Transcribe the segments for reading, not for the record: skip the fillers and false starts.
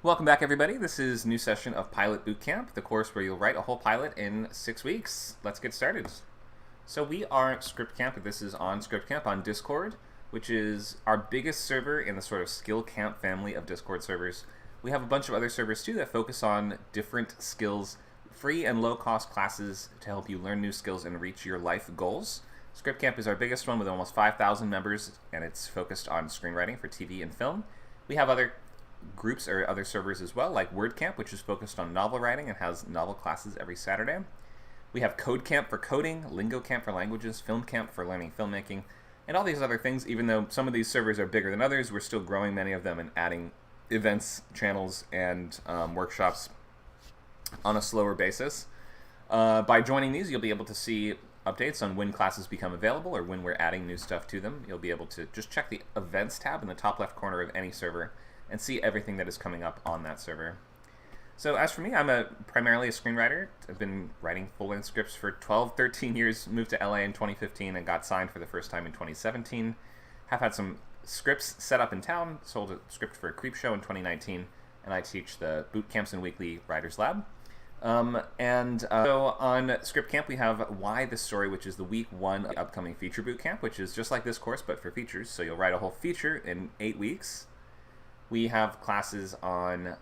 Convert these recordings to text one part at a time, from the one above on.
Welcome back, everybody. This is a new session of Pilot Bootcamp, the course where you'll write a whole pilot in 6 weeks. Let's get started. So we are Script Camp. This is on Script Camp on Discord, which is our biggest server in the sort of skill camp family of Discord servers. We have a bunch of other servers too that focus on different skills, free and low-cost classes to help you learn new skills and reach your life goals. Script Camp is our biggest one with almost 5,000 members, and it's focused on screenwriting for TV and film. We have other groups or other servers as well, like WordCamp, which is focused on novel writing and has novel classes every Saturday. We have Code Camp for coding, Lingo Camp for languages, Film Camp for learning filmmaking, and all these other things. Even though some of these servers are bigger than others, we're still growing many of them and adding events, channels, and workshops on a slower basis. By joining these, you'll be able to see updates on when classes become available or when we're adding new stuff to them. You'll be able to just check the Events tab in the top left corner of any server and see everything that is coming up on that server. So as for me, I'm primarily a screenwriter. I've been writing full-length scripts for 12, 13 years, moved to LA in 2015 and got signed for the first time in 2017. Have had some scripts set up in town, sold a script for Creepshow in 2019, and I teach the boot camps and weekly writers lab. So on Script Camp we have Why This Story, which is the week 1 of the upcoming feature boot camp, which is just like this course but for features. So you'll write a whole feature in 8 weeks. We have classes on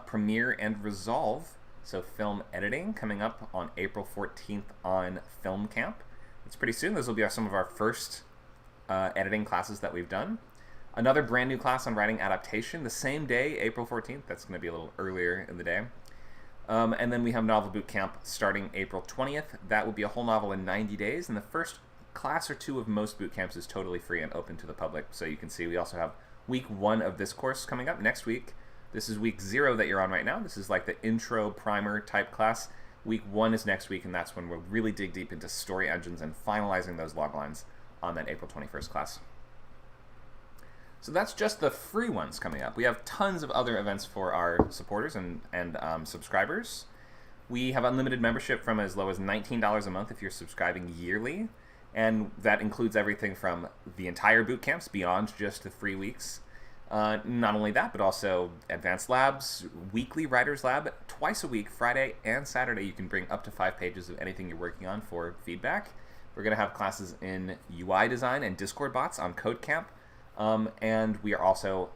Premiere and Resolve, so film editing, coming up on April 14th on Film Camp. It's pretty soon. Those will be some of our first editing classes that we've done. Another brand new class on writing adaptation the same day, April 14th. That's going to be a little earlier in the day. And then we have Novel Boot Camp starting April 20th. That will be a whole novel in 90 days, and the first class or two of most boot camps is totally free and open to the public. So you can see we also have week 1 of this course coming up next week. This is week 0 that you're on right now. This is like the intro primer type class. Week 1 is next week, and that's when we'll really dig deep into story engines and finalizing those loglines on that April 21st class. So that's just the free ones coming up. We have tons of other events for our supporters and subscribers. We have unlimited membership from as low as $19 a month if you're subscribing yearly. And that includes everything from the entire boot camps beyond just the 3 weeks. Not only that, but also advanced labs, weekly writer's lab, twice a week, Friday and Saturday. You can bring up to 5 pages of anything you're working on for feedback. We're going to have classes in UI design and Discord bots on Code Camp. And we are also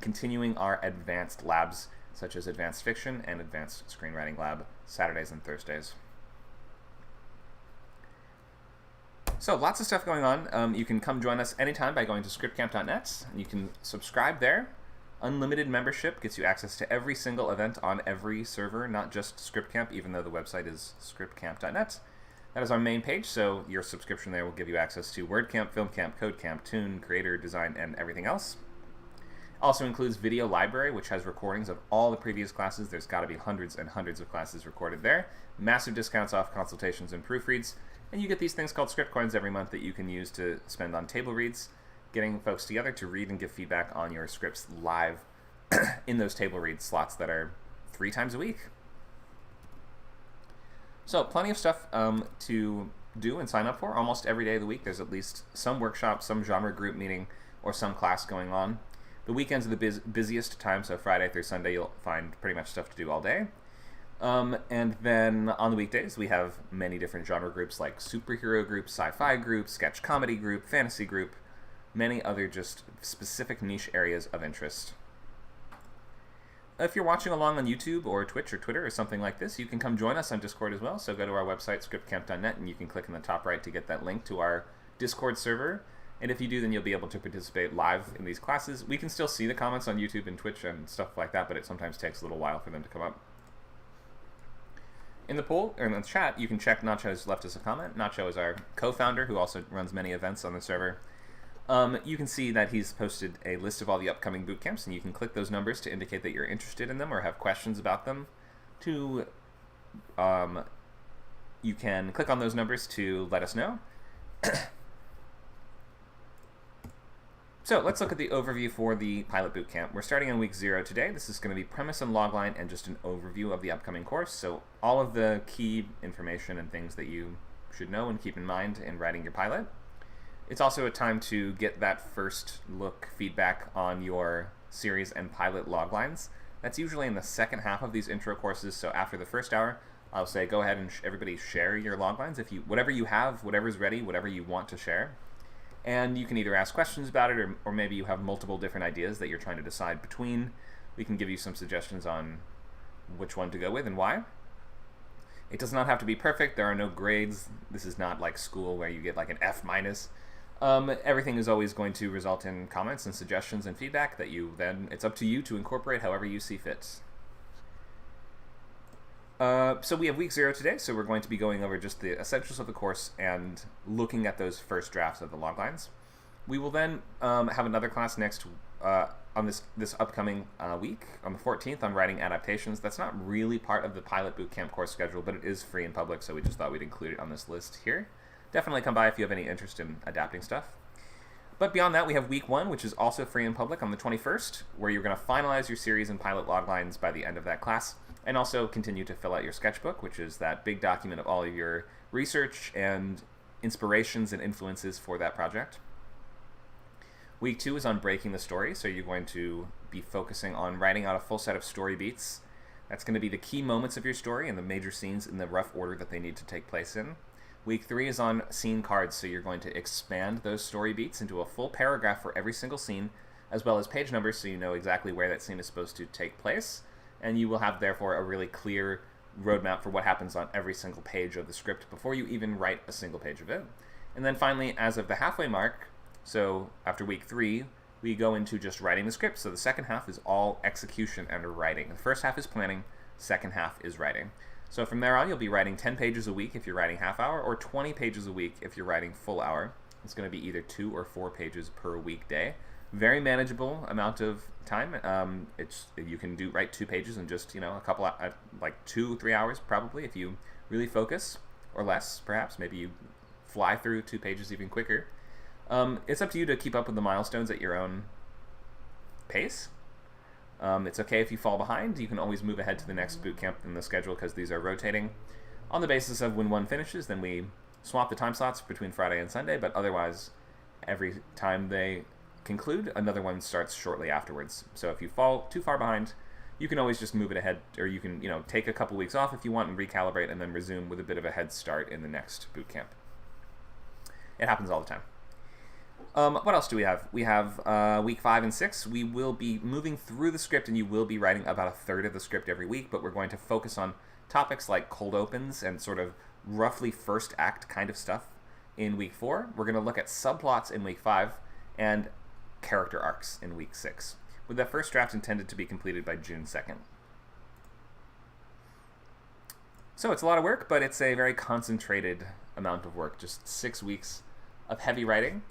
continuing our advanced labs, such as advanced fiction and advanced screenwriting lab, Saturdays and Thursdays. So lots of stuff going on. You can come join us anytime by going to scriptcamp.net. You can subscribe there. Unlimited membership gets you access to every single event on every server, not just Script Camp, even though the website is scriptcamp.net. That is our main page, so your subscription there will give you access to WordCamp, FilmCamp, CodeCamp, Tune, Creator, Design, and everything else. Also includes Video Library, which has recordings of all the previous classes. There's got to be hundreds and hundreds of classes recorded there. Massive discounts off consultations and proofreads. And you get these things called script coins every month that you can use to spend on table reads, getting folks together to read and give feedback on your scripts live in those table read slots that are 3 times a week. So plenty of stuff to do and sign up for. Almost every day of the week there's at least some workshop, some genre group meeting, or some class going on. The weekends are the busiest time, so Friday through Sunday you'll find pretty much stuff to do all day. And then on the weekdays we have many different genre groups like superhero group, sci-fi group, sketch comedy group, fantasy group, many other just specific niche areas of interest. If you're watching along on YouTube or Twitch or Twitter or something like this, you can come join us on Discord as well. So go to our website, scriptcamp.net, and you can click in the top right to get that link to our Discord server. And if you do, then you'll be able to participate live in these classes. We can still see the comments on YouTube and Twitch and stuff like that, but it sometimes takes a little while for them to come up. In the poll, or in the chat, you can check Nacho's left us a comment. Nacho is our co-founder who also runs many events on the server. You can see that he's posted a list of all the upcoming boot camps, and you can click those numbers to indicate that you're interested in them or have questions about them. You can click on those numbers to let us know. So let's look at the overview for the Pilot Bootcamp. We're starting on week 0 today. This is going to be premise and logline and just an overview of the upcoming course. So all of the key information and things that you should know and keep in mind in writing your pilot. It's also a time to get that first look feedback on your series and pilot loglines. That's usually in the second half of these intro courses. So after the first hour, I'll say go ahead and everybody share your loglines. If you whatever you have, whatever's ready, whatever you want to share. And you can either ask questions about it, or maybe you have multiple different ideas that you're trying to decide between. We can give you some suggestions on which one to go with and why. It does not have to be perfect. There are no grades. This is not like school where you get like an F minus. Everything is always going to result in comments and suggestions and feedback that you then, it's up to you to incorporate however you see fit. So we have week 0 today, so we're going to be going over just the essentials of the course and looking at those first drafts of the loglines. We will then have another class next on this upcoming week, on the 14th, on writing adaptations. That's not really part of the Pilot Bootcamp course schedule, but it is free and public, so we just thought we'd include it on this list here. Definitely come by if you have any interest in adapting stuff. But beyond that, we have week 1, which is also free and public on the 21st, where you're going to finalize your series and pilot loglines by the end of that class, and also continue to fill out your sketchbook, which is that big document of all of your research and inspirations and influences for that project. Week 2 is on breaking the story, so you're going to be focusing on writing out a full set of story beats. That's going to be the key moments of your story and the major scenes in the rough order that they need to take place in. Week 3 is on scene cards, so you're going to expand those story beats into a full paragraph for every single scene, as well as page numbers so you know exactly where that scene is supposed to take place, and you will have, therefore, a really clear roadmap for what happens on every single page of the script before you even write a single page of it. And then finally, as of the halfway mark, so after week 3, we go into just writing the script. So the second half is all execution and writing. The first half is planning, second half is writing. So from there on, you'll be writing 10 pages a week if you're writing half hour, or 20 pages a week if you're writing full hour. It's going to be either 2 or 4 pages per weekday. Very manageable amount of time. You can write 2 pages in just a couple like 2-3 hours probably if you really focus, or less perhaps. Maybe you fly through 2 pages even quicker. It's up to you to keep up with the milestones at your own pace. It's okay if you fall behind. You can always move ahead to the next boot camp in the schedule because these are rotating. On the basis of when one finishes, then we swap the time slots between Friday and Sunday, but otherwise, every time they conclude, another one starts shortly afterwards. So if you fall too far behind, you can always just move it ahead, or you can take a couple weeks off if you want and recalibrate and then resume with a bit of a head start in the next boot camp. It happens all the time. What else do we have? We have week 5 and 6. We will be moving through the script, and you will be writing about a third of the script every week, but we're going to focus on topics like cold opens and sort of roughly first act kind of stuff in week 4. We're going to look at subplots in week 5 and character arcs in week 6, with that first draft intended to be completed by June 2nd. So it's a lot of work, but it's a very concentrated amount of work, just 6 weeks of heavy writing.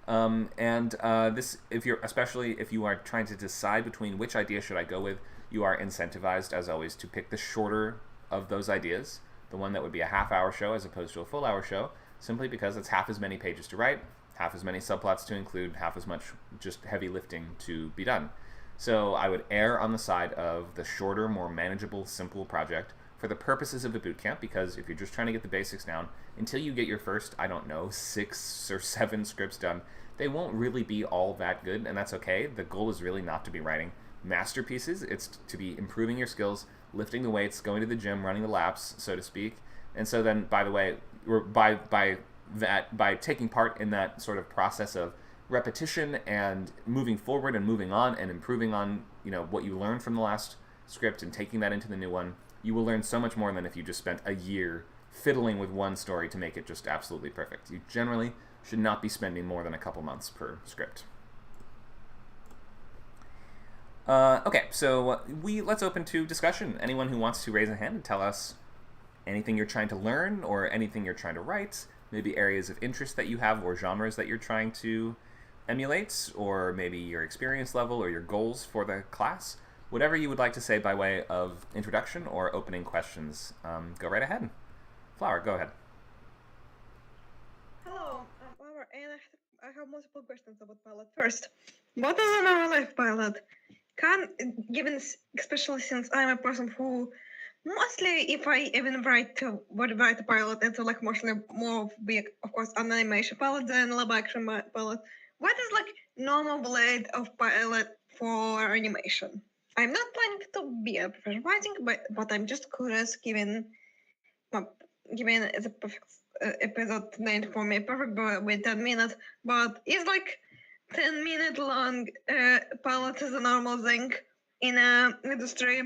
This, especially if you are trying to decide between which idea should I go with, you are incentivized, as always, to pick the shorter of those ideas, the one that would be a half-hour show as opposed to a full-hour show, simply because it's half as many pages to write, half as many subplots to include, half as much just heavy lifting to be done. So I would err on the side of the shorter, more manageable, simple project for the purposes of a bootcamp, because if you're just trying to get the basics down, until you get your first, 6 or 7 scripts done, they won't really be all that good, and that's okay. The goal is really not to be writing masterpieces. It's to be improving your skills, lifting the weights, going to the gym, running the laps, so to speak. And so then, by the way, by taking part in that sort of process of repetition and moving forward and moving on and improving on what you learned from the last script and taking that into the new one, you will learn so much more than if you just spent a year fiddling with one story to make it just absolutely perfect. You generally should not be spending more than a couple months per script. Okay, so let's open to discussion. Anyone who wants to raise a hand and tell us anything you're trying to learn or anything you're trying to write, maybe areas of interest that you have or genres that you're trying to emulate, or maybe your experience level or your goals for the class. Whatever you would like to say by way of introduction or opening questions, go right ahead. Flower, go ahead. Hello, I'm Flower, and I have multiple questions about Pilot. First, what is an hour life pilot? Given especially since I'm a person who mostly, if I even write a pilot, it's like mostly more big, of course, an animation pilot than live action pilot. What is like normal blade of pilot for animation? I'm not planning to be a professional writing, but I'm just curious, given the perfect episode named for me, perfect with 10 minutes, but it's like 10-minute long pilot is a normal thing in a industry.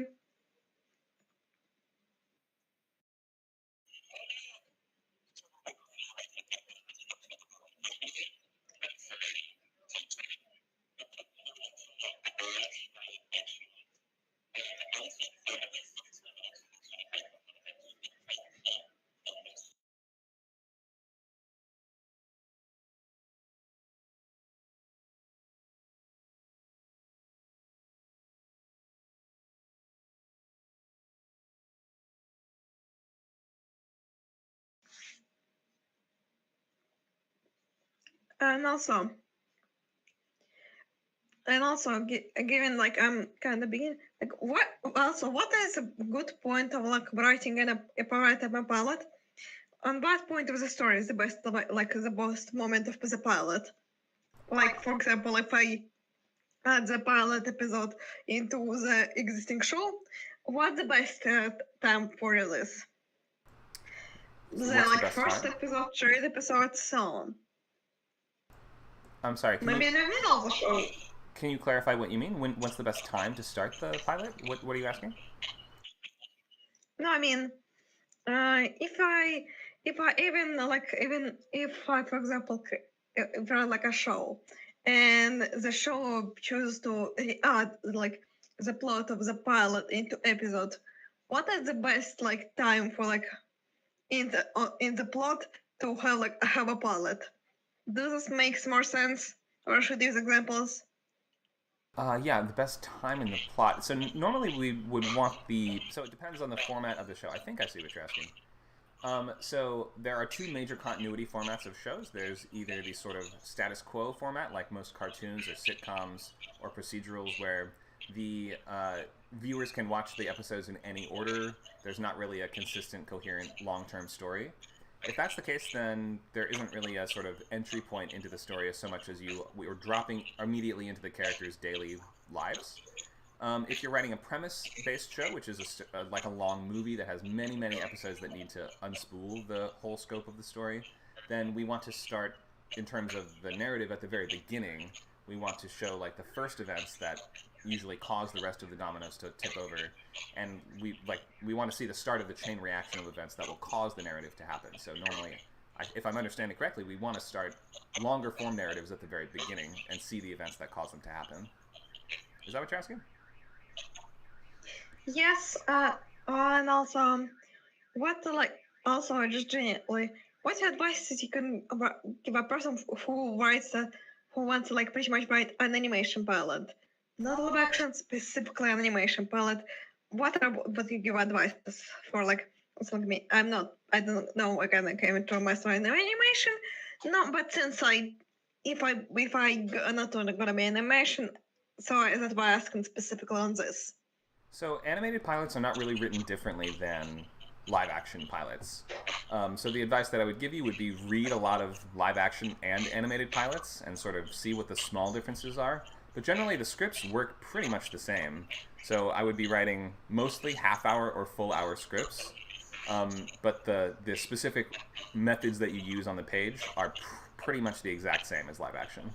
And also, given like I'm kind of beginning, like what is a good point of like writing a pilot? On what point of the story is the best, like the best moment of the pilot? Like, for example, if I add the pilot episode into the existing show, what's the best time for release? The first time? episode, third episode, so on. I'm sorry. Maybe in the middle of the show. Can you clarify what you mean? What's the best time to start the pilot? What are you asking? No, I mean, if I for example, if I like a show, and the show chooses to add like the plot of the pilot into episode, what is the best like time for like in the plot to have a pilot? Does this make more sense, or should I use examples? Yeah, the best time in the plot. So normally we would want so it depends on the format of the show. I think I see what you're asking. So there are two major continuity formats of shows. There's either the sort of status quo format, like most cartoons or sitcoms or procedurals, where the viewers can watch the episodes in any order. There's not really a consistent, coherent, long-term story. If that's the case, then there isn't really a sort of entry point into the story as so much as we are dropping immediately into the characters' daily lives. If you're writing a premise-based show, which is like a long movie that has many, many episodes that need to unspool the whole scope of the story, then we want to start, in terms of the narrative at the very beginning, we want to show like the first events that usually cause the rest of the dominoes to tip over, and we want to see the start of the chain reaction of events that will cause the narrative to happen. So normally, if I'm understanding correctly, we want to start longer form narratives at the very beginning and see the events that cause them to happen. Is that what you're asking? Yes, and also, just generally, what advice you can give a person who writes, who wants to like pretty much write an animation pilot, not live action, specifically an animation pilot? What you give advice for like me? I don't know. Again, I came into my story in animation. No, but since if I not gonna be animation, so that's why I'm asking specifically on this. So animated pilots are not really written differently than live action pilots. So the advice that I would give you would be read a lot of live action and animated pilots and sort of see what the small differences are. But generally the scripts work pretty much the same. So I would be writing mostly half-hour or full-hour scripts. But the specific methods that you use on the page are pretty much the exact same as live action.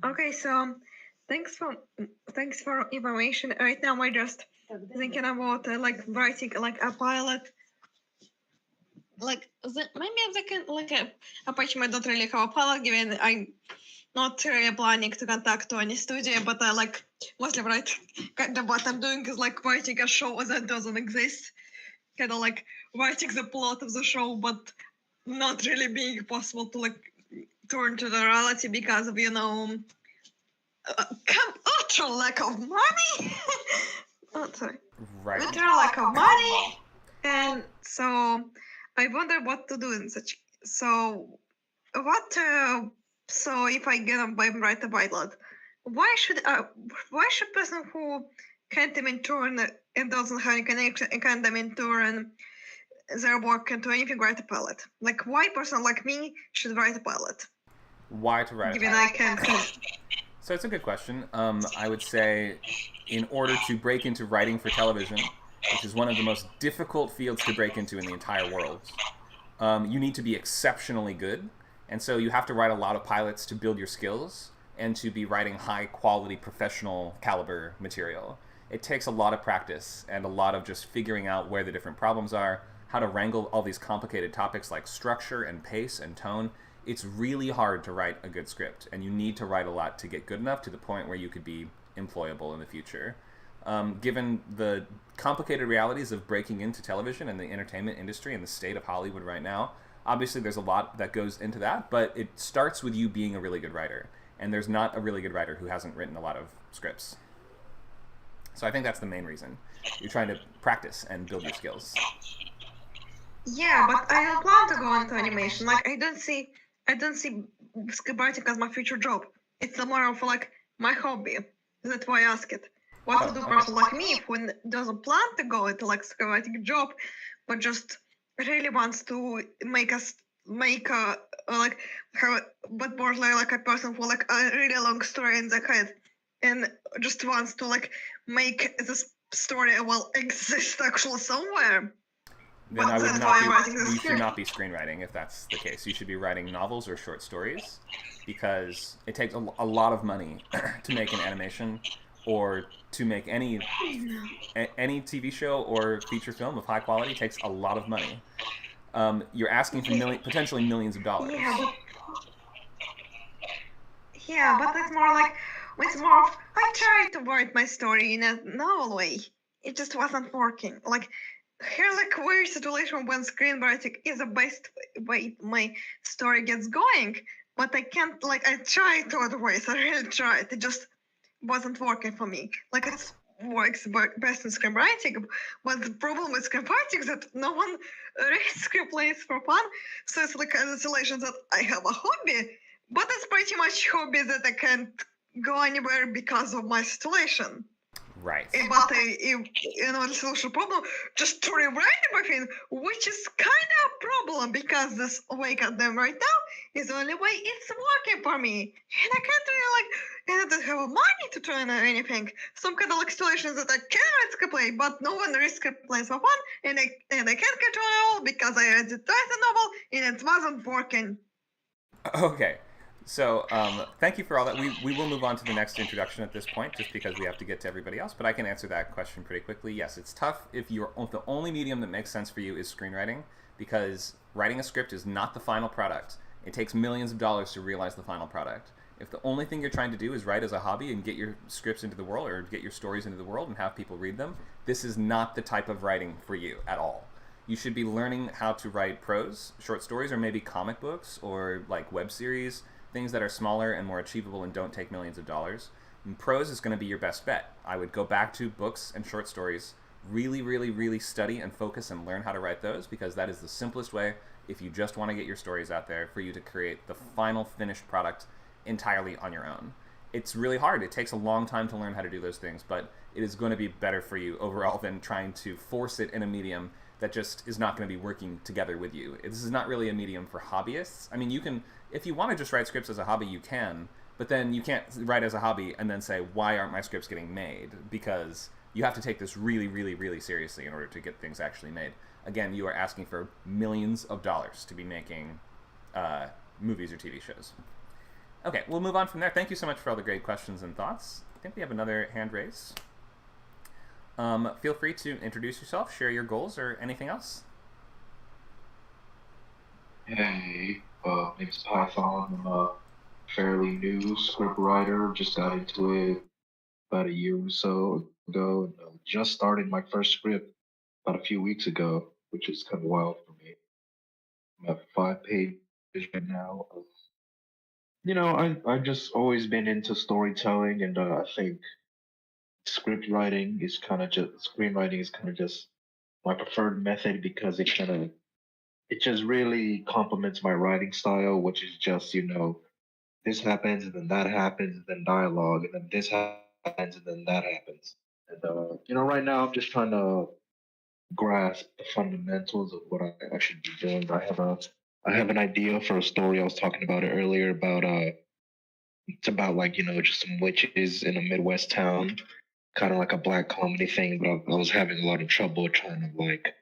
Okay, so thanks for information. Right now I just thinking about like writing like a pilot. Like maybe they can like I don't really have a pilot, given I'm not really planning to contact to any studio, but I like mostly write kind of what I'm doing is like writing a show that doesn't exist. Kind of like writing the plot of the show, but not really being possible to like turn to the reality because of utter lack of money. Oh, sorry. Right. Utter lack of money, and so I wonder what to do in such. So what? So if I get write a pilot, why should person who can't even turn and doesn't have any connection and can't even turn their work into anything, write a pilot. Like, why a person like me should write a pilot? Why to write a Given pilot? I can't. So it's a good question. I would say, in order to break into writing for television, which is one of the most difficult fields to break into in the entire world, you need to be exceptionally good. And so you have to write a lot of pilots to build your skills and to be writing high quality professional caliber material. It takes a lot of practice and a lot of just figuring out where the different problems are, how to wrangle all these complicated topics like structure and pace and tone. It's really hard to write a good script, and you need to write a lot to get good enough to the point where you could be employable in the future. Given the complicated realities of breaking into television and the entertainment industry and the state of Hollywood right now, obviously there's a lot that goes into that, but it starts with you being a really good writer. And there's not a really good writer who hasn't written a lot of scripts. So I think that's the main reason. You're trying to practice and build your skills. Yeah, but I don't plan to go into animation. Like, I don't see scriptwriting as my future job. It's more of like my hobby. That's why I ask it. What to do a person like me who doesn't plan to go into like scriptwriting job, but just really wants to but more like a person who like a really long story in the head, and just wants to like make this story exist actually somewhere. Then you should not be screenwriting if that's the case. You should be writing novels or short stories, because it takes a lot of money to make an animation or to make any TV show or feature film of high quality. Takes a lot of money. You're asking for potentially millions of dollars. Yeah, but it's more of I tried to write my story in a novel way. It just wasn't working. Like, here's a weird situation when screenwriting is the best way my story gets going, but I can't, like, I tried to other ways. I really tried. It just wasn't working for me. Like, it works best in screenwriting, but the problem with screenwriting is that no one reads screenplays for fun, so it's like a situation that I have a hobby, but it's pretty much hobby that I can't go anywhere because of my situation. Right. But the solution problem, just to rewrite everything, which is kind of a problem because this way I them right now is the only way it's working for me. And I can't really I don't have money to try anything. Some kind of like situations that I can write screenplay, but no one reads screenplays for fun, and I can't control it all because I read the novel and it wasn't working. Okay. So thank you for all that. We will move on to the next introduction at this point, just because we have to get to everybody else. But I can answer that question pretty quickly. Yes, it's tough if the only medium that makes sense for you is screenwriting, because writing a script is not the final product. It takes millions of dollars to realize the final product. If the only thing you're trying to do is write as a hobby and get your scripts into the world, or get your stories into the world and have people read them, this is not the type of writing for you at all. You should be learning how to write prose, short stories, or maybe comic books, or like web series, things that are smaller and more achievable and don't take millions of dollars. And prose is going to be your best bet. I would go back to books and short stories, really, really, really study and focus and learn how to write those, because that is the simplest way, if you just want to get your stories out there, for you to create the final finished product entirely on your own. It's really hard. It takes a long time to learn how to do those things, but it is going to be better for you overall than trying to force it in a medium that just is not going to be working together with you. This is not really a medium for hobbyists. I mean, you can, if you want to just write scripts as a hobby, you can, but then you can't write as a hobby and then say, why aren't my scripts getting made? Because you have to take this really, really, really seriously in order to get things actually made. Again, you are asking for millions of dollars to be making movies or TV shows. Okay, we'll move on from there. Thank you so much for all the great questions and thoughts. I think we have another hand raised. Feel free to introduce yourself, share your goals, or anything else. Hey, name's Python. I'm a fairly new script writer. Just got into it about a year or so ago. And just started my first script about a few weeks ago, which is kind of wild for me. I'm at 5 pages right now. I've just always been into storytelling, and I think screenwriting is kind of just my preferred method, because it just really complements my writing style, which is just, this happens and then that happens and then dialogue, and then this happens and then that happens. And right now I'm just trying to grasp the fundamentals of what I should be doing. I have an idea for a story. I was talking about it earlier about it's about like just some witches in a Midwest town, kind of like a black comedy thing. But I was having a lot of trouble trying to like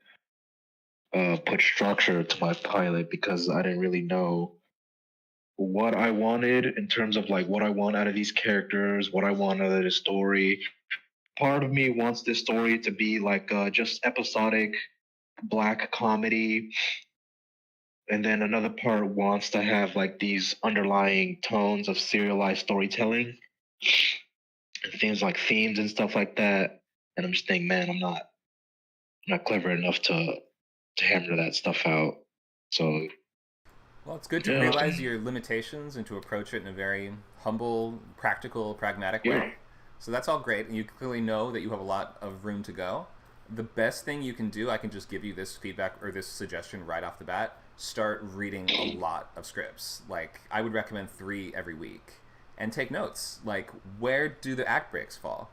put structure to my pilot because I didn't really know what I wanted in terms of like what I want out of these characters, what I want out of the story. Part of me wants this story to be like just episodic black comedy, and then another part wants to have like these underlying tones of serialized storytelling and things like themes and stuff like that. And I'm just thinking, man, I'm not clever enough to hammer that stuff out. So Well, it's good to yeah, realize your limitations and to approach it in a very humble, practical, pragmatic yeah, way. So that's all great, and you clearly know that you have a lot of room to go. The best thing you can do, I can just give you this feedback or this suggestion right off the bat. Start reading a lot of scripts. Like, I would recommend 3 every week. And take notes. Like, where do the act breaks fall?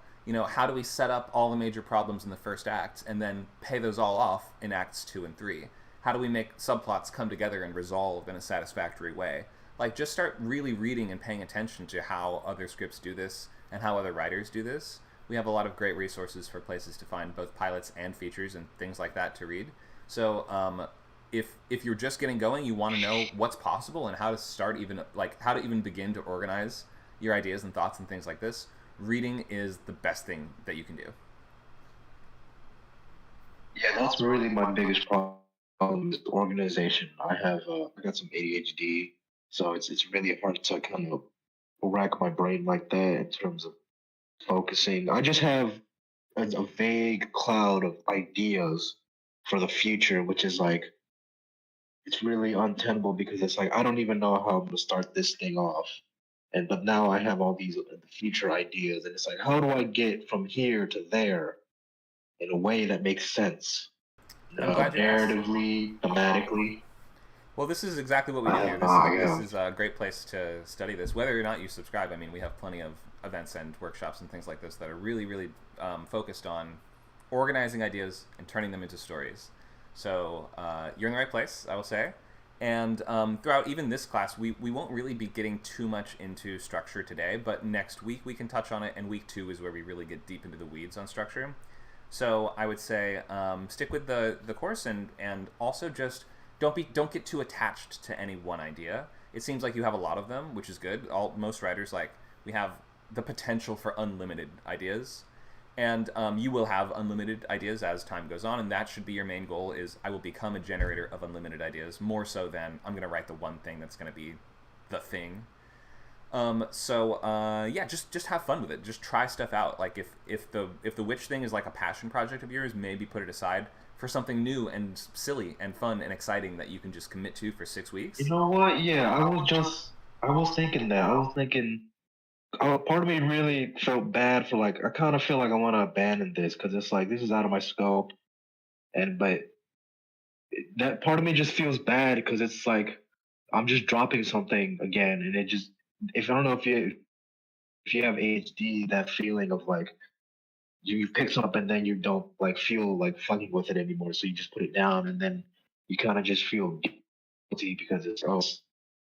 How do we set up all the major problems in the first act and then pay those all off in acts 2 and 3? How do we make subplots come together and resolve in a satisfactory way? Like, just start really reading and paying attention to how other scripts do this and how other writers do this. We have a lot of great resources for places to find both pilots and features and things like that to read. So if you're just getting going, you want to know what's possible and how to start how to even begin to organize your ideas and thoughts and things like this. Reading is the best thing that you can do. yeah. That's really my biggest problem is organization. I got some ADHD, so it's really hard to kind of rack my brain like that in terms of focusing. I just have a vague cloud of ideas for the future, which is like it's really untenable because it's like I don't even know how I'm gonna start this thing off. And but now I have all these future ideas, and it's like how do I get from here to there in a way that makes sense, I'm glad you asked. narratively, thematically. Well, this is exactly what we do here. This is a great place to study this. Whether or not you subscribe, I mean, we have plenty of events and workshops and things like this that are really, really focused on organizing ideas and turning them into stories. So you're in the right place, I will say. And throughout even this class, we won't really be getting too much into structure today, but next week we can touch on it, and week 2 is where we really get deep into the weeds on structure. So I would say stick with the course, and also just don't get too attached to any one idea. It seems like you have a lot of them, which is good. Most writers, like, we have the potential for unlimited ideas, and you will have unlimited ideas as time goes on, and that should be your main goal. Is I will become a generator of unlimited ideas, more so than I'm going to write the one thing that's going to be the thing. Yeah, just have fun with it. Just try stuff out. Like if the witch thing is like a passion project of yours, maybe put it aside for something new and silly and fun and exciting that you can just commit to for 6 weeks. You know what? Yeah, I was thinking that. I was thinking, part of me really felt bad for like, I kind of feel like I want to abandon this because it's like, this is out of my scope. But that part of me just feels bad because it's like, I'm just dropping something again. And it just, if I don't know if you have ADHD, that feeling of like, you pick something up and then you don't like feel like fucking with it anymore. So you just put it down and then you kind of just feel guilty because it's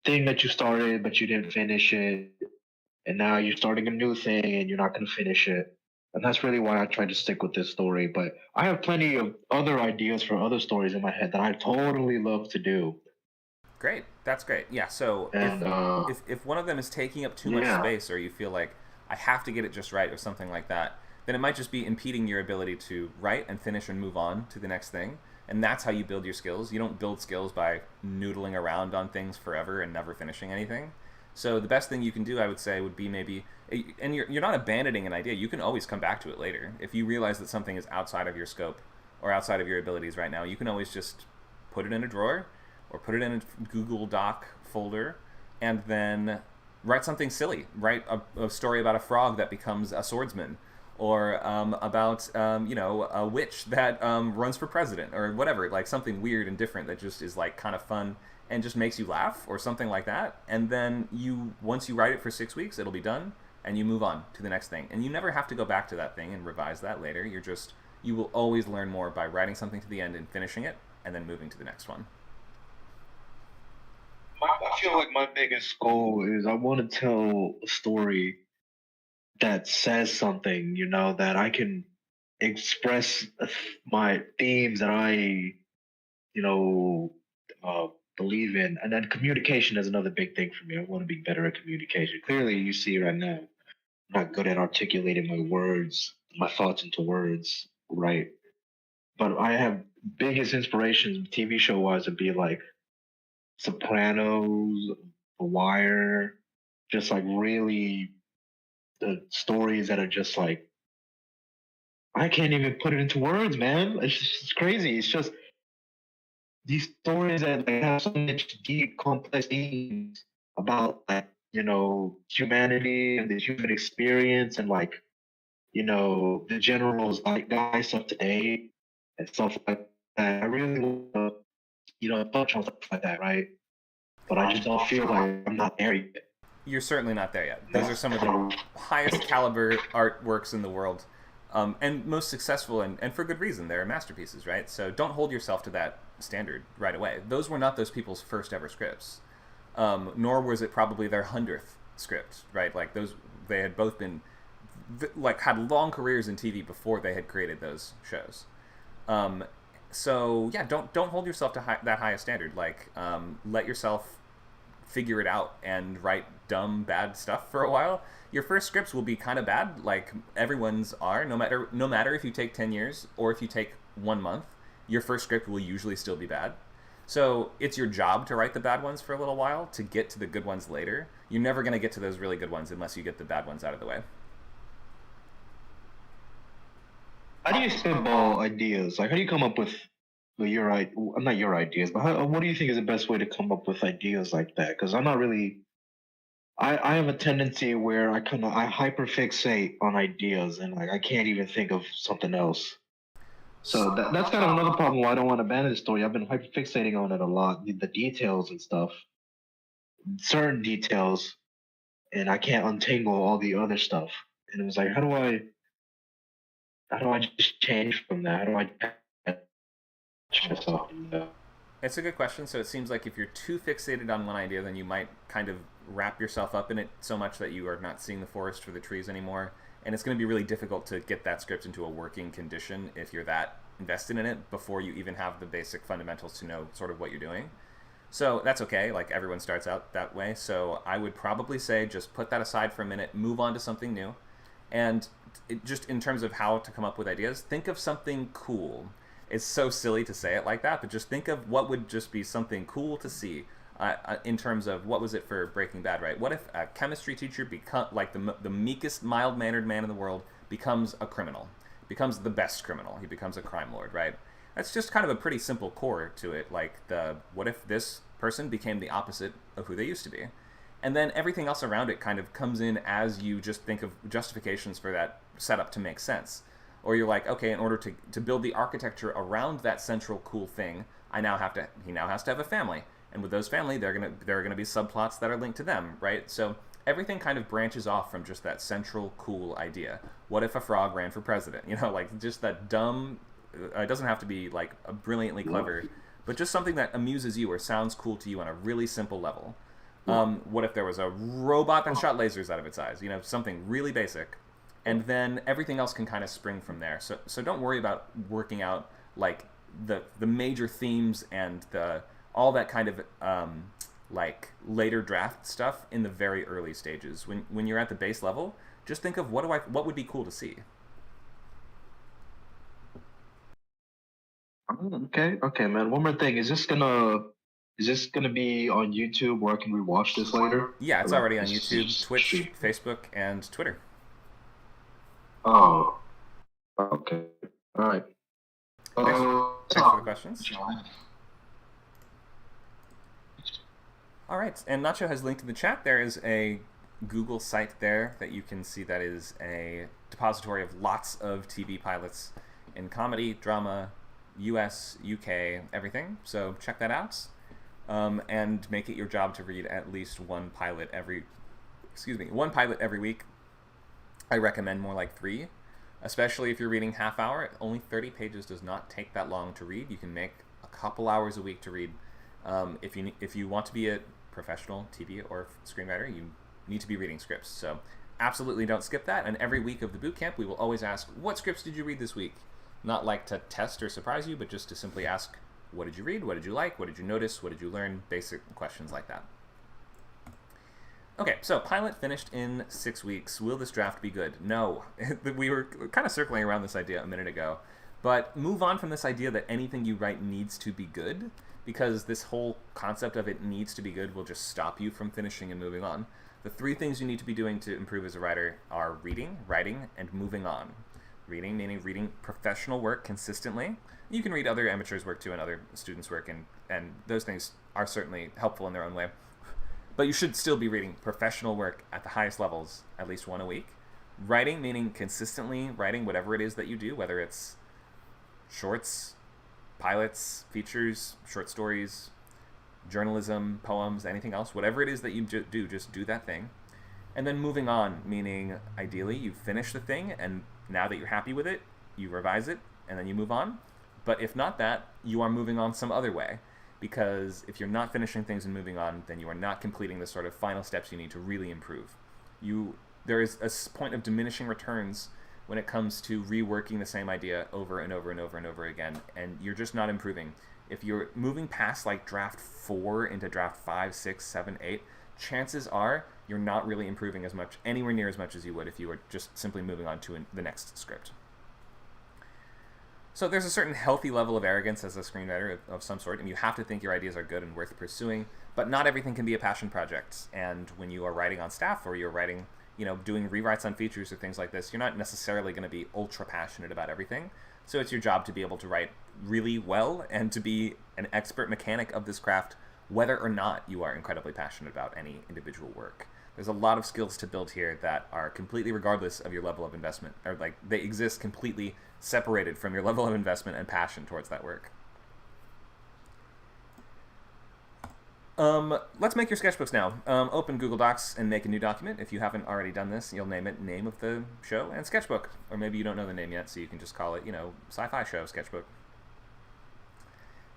thing that you started but you didn't finish it, and now you're starting a new thing and you're not going to finish it. And that's really why I tried to stick with this story. But I have plenty of other ideas for other stories in my head that I totally love to do. Great, that's great. Yeah. So And if one of them is taking up too much yeah, space, or you feel like I have to get it just right, or something like that, then it might just be impeding your ability to write and finish and move on to the next thing. And that's how you build your skills. You don't build skills by noodling around on things forever and never finishing anything. So the best thing you can do, I would say, would be maybe, and you're not abandoning an idea. You can always come back to it later. If you realize that something is outside of your scope or outside of your abilities right now, you can always just put it in a drawer or put it in a Google Doc folder, and then write something silly. Write a story about a frog that becomes a swordsman, or about a witch that runs for president, or whatever, like something weird and different that just is like kind of fun and just makes you laugh, or something like that. And then once you write it for 6 weeks, it'll be done, and you move on to the next thing. And you never have to go back to that thing and revise that later. You will always learn more by writing something to the end and finishing it, and then moving to the next one. I feel like my biggest goal is I want to tell a story that says something, that I can express my themes that I, you know, uh, believe in. And then communication is another big thing for me. I want to be better at communication. Clearly, you see right now, I'm not good at articulating my thoughts into words, right? But I have biggest inspirations TV show wise would be like Sopranos, The Wire, just like really the stories that are just like I can't even put it into words, man. It's crazy. It's just these stories that like, have so much deep, complex themes about like humanity and the human experience and like the general zeitgeist of today and stuff like that. I really want to touch on stuff like that, right? But I just don't feel like I'm not there yet. You're certainly not there yet. Those are some of the highest caliber artworks in the world, and most successful, and for good reason. They're masterpieces, right? So don't hold yourself to that standard right away. Those were not those people's first ever scripts, nor was it probably their 100th script, right? Like those, they had both been like had long careers in TV before they had created those shows. So yeah, don't hold yourself to that high a standard. Like let yourself figure it out and write dumb, bad stuff for a while. Your first scripts will be kind of bad, like everyone's are. No matter if you take 10 years or if you take 1 month, your first script will usually still be bad. So it's your job to write the bad ones for a little while to get to the good ones later. You're never going to get to those really good ones unless you get the bad ones out of the way. How do you spitball ideas? Like, how do you come up with not your ideas, but what do you think is the best way to come up with ideas like that? Because I'm not really. I have a tendency where I hyperfixate on ideas and like I can't even think of something else. So that's kind of another problem why I don't want to abandon the story. I've been hyperfixating on it a lot, the details and stuff, certain details, and I can't untangle all the other stuff. And it was like, how do I just change from that? How do I catch myself from that? It's a good question. So it seems like if you're too fixated on one idea, then you might kind of wrap yourself up in it so much that you are not seeing the forest for the trees anymore. And it's going to be really difficult to get that script into a working condition if you're that invested in it before you even have the basic fundamentals to know sort of what you're doing. So that's okay. Like everyone starts out that way. So I would probably say just put that aside for a minute, move on to something new. And just in terms of how to come up with ideas, think of something cool. It's so silly to say it like that, but just think of what would just be something cool to see in terms of what was it for Breaking Bad, right? What if a chemistry teacher like the meekest, mild-mannered man in the world becomes a criminal, becomes the best criminal, he becomes a crime lord, right? That's just kind of a pretty simple core to it. Like what if this person became the opposite of who they used to be? And then everything else around it kind of comes in as you just think of justifications for that setup to make sense. Or you're like, okay, in order to build the architecture around that central cool thing, he now has to have a family. And with those family, there are gonna be subplots that are linked to them, right? So everything kind of branches off from just that central cool idea. What if a frog ran for president? Like just that dumb, it doesn't have to be like a brilliantly clever, but just something that amuses you or sounds cool to you on a really simple level. What if there was a robot that shot lasers out of its eyes? Something really basic. And then everything else can kind of spring from there. So don't worry about working out like the major themes and all that kind of like later draft stuff in the very early stages. When you're at the base level, just think of what would be cool to see. Okay, man. One more thing. Is this gonna be on YouTube where I can rewatch this later? Yeah, it's already on YouTube, Twitch, Facebook, and Twitter. Oh, okay. All right. Thanks for the questions. All right, and Nacho has linked in the chat. There is a Google site there that you can see that is a depository of lots of TV pilots in comedy, drama, US, UK, everything. So check that out, and make it your job to read at least one pilot every week. I recommend more like 3. especially if you're reading half hour. Only 30 pages does not take that long to read. You can make a couple hours a week to read. If you want to be a professional TV or screenwriter, you need to be reading scripts. So absolutely don't skip that. And every week of the bootcamp, we will always ask, what scripts did you read this week? Not like to test or surprise you, but just to simply ask, what did you read? What did you like? What did you notice? What did you learn? Basic questions like that. Okay, so pilot finished in 6 weeks. Will this draft be good? No. We were kind of circling around this idea a minute ago. But move on from this idea that anything you write needs to be good, because this whole concept of it needs to be good will just stop you from finishing and moving on. The 3 things you need to be doing to improve as a writer are reading, writing, and moving on. Reading, meaning reading professional work consistently. You can read other amateurs' work too and other students' work, and those things are certainly helpful in their own way. But you should still be reading professional work at the highest levels, at least 1 a week. Writing, meaning consistently writing whatever it is that you do, whether it's shorts, pilots, features, short stories, journalism, poems, anything else, whatever it is that you do, just do that thing. And then moving on, meaning ideally you finish the thing, and now that you're happy with it, you revise it, and then you move on. But if not that, you are moving on some other way. Because if you're not finishing things and moving on, then you are not completing the sort of final steps you need to really improve. There is a point of diminishing returns when it comes to reworking the same idea over and over and over and over again, and you're just not improving. If you're moving past like draft 4 into draft 5, 6, 7, 8, chances are you're not really improving as much, anywhere near as much as you would if you were just simply moving on to the next script. So there's a certain healthy level of arrogance as a screenwriter of some sort, and you have to think your ideas are good and worth pursuing, but not everything can be a passion project. And when you are writing on staff, or you're writing, doing rewrites on features or things like this, you're not necessarily going to be ultra passionate about everything. So it's your job to be able to write really well and to be an expert mechanic of this craft, whether or not you are incredibly passionate about any individual work. There's a lot of skills to build here that are completely regardless of your level of investment, or like they exist completely separated from your level of investment and passion towards that work. Let's make your sketchbooks now. Open Google Docs and make a new document. If you haven't already done this, you'll name it name of the show and sketchbook. Or maybe you don't know the name yet, so you can just call it, sci-fi show sketchbook.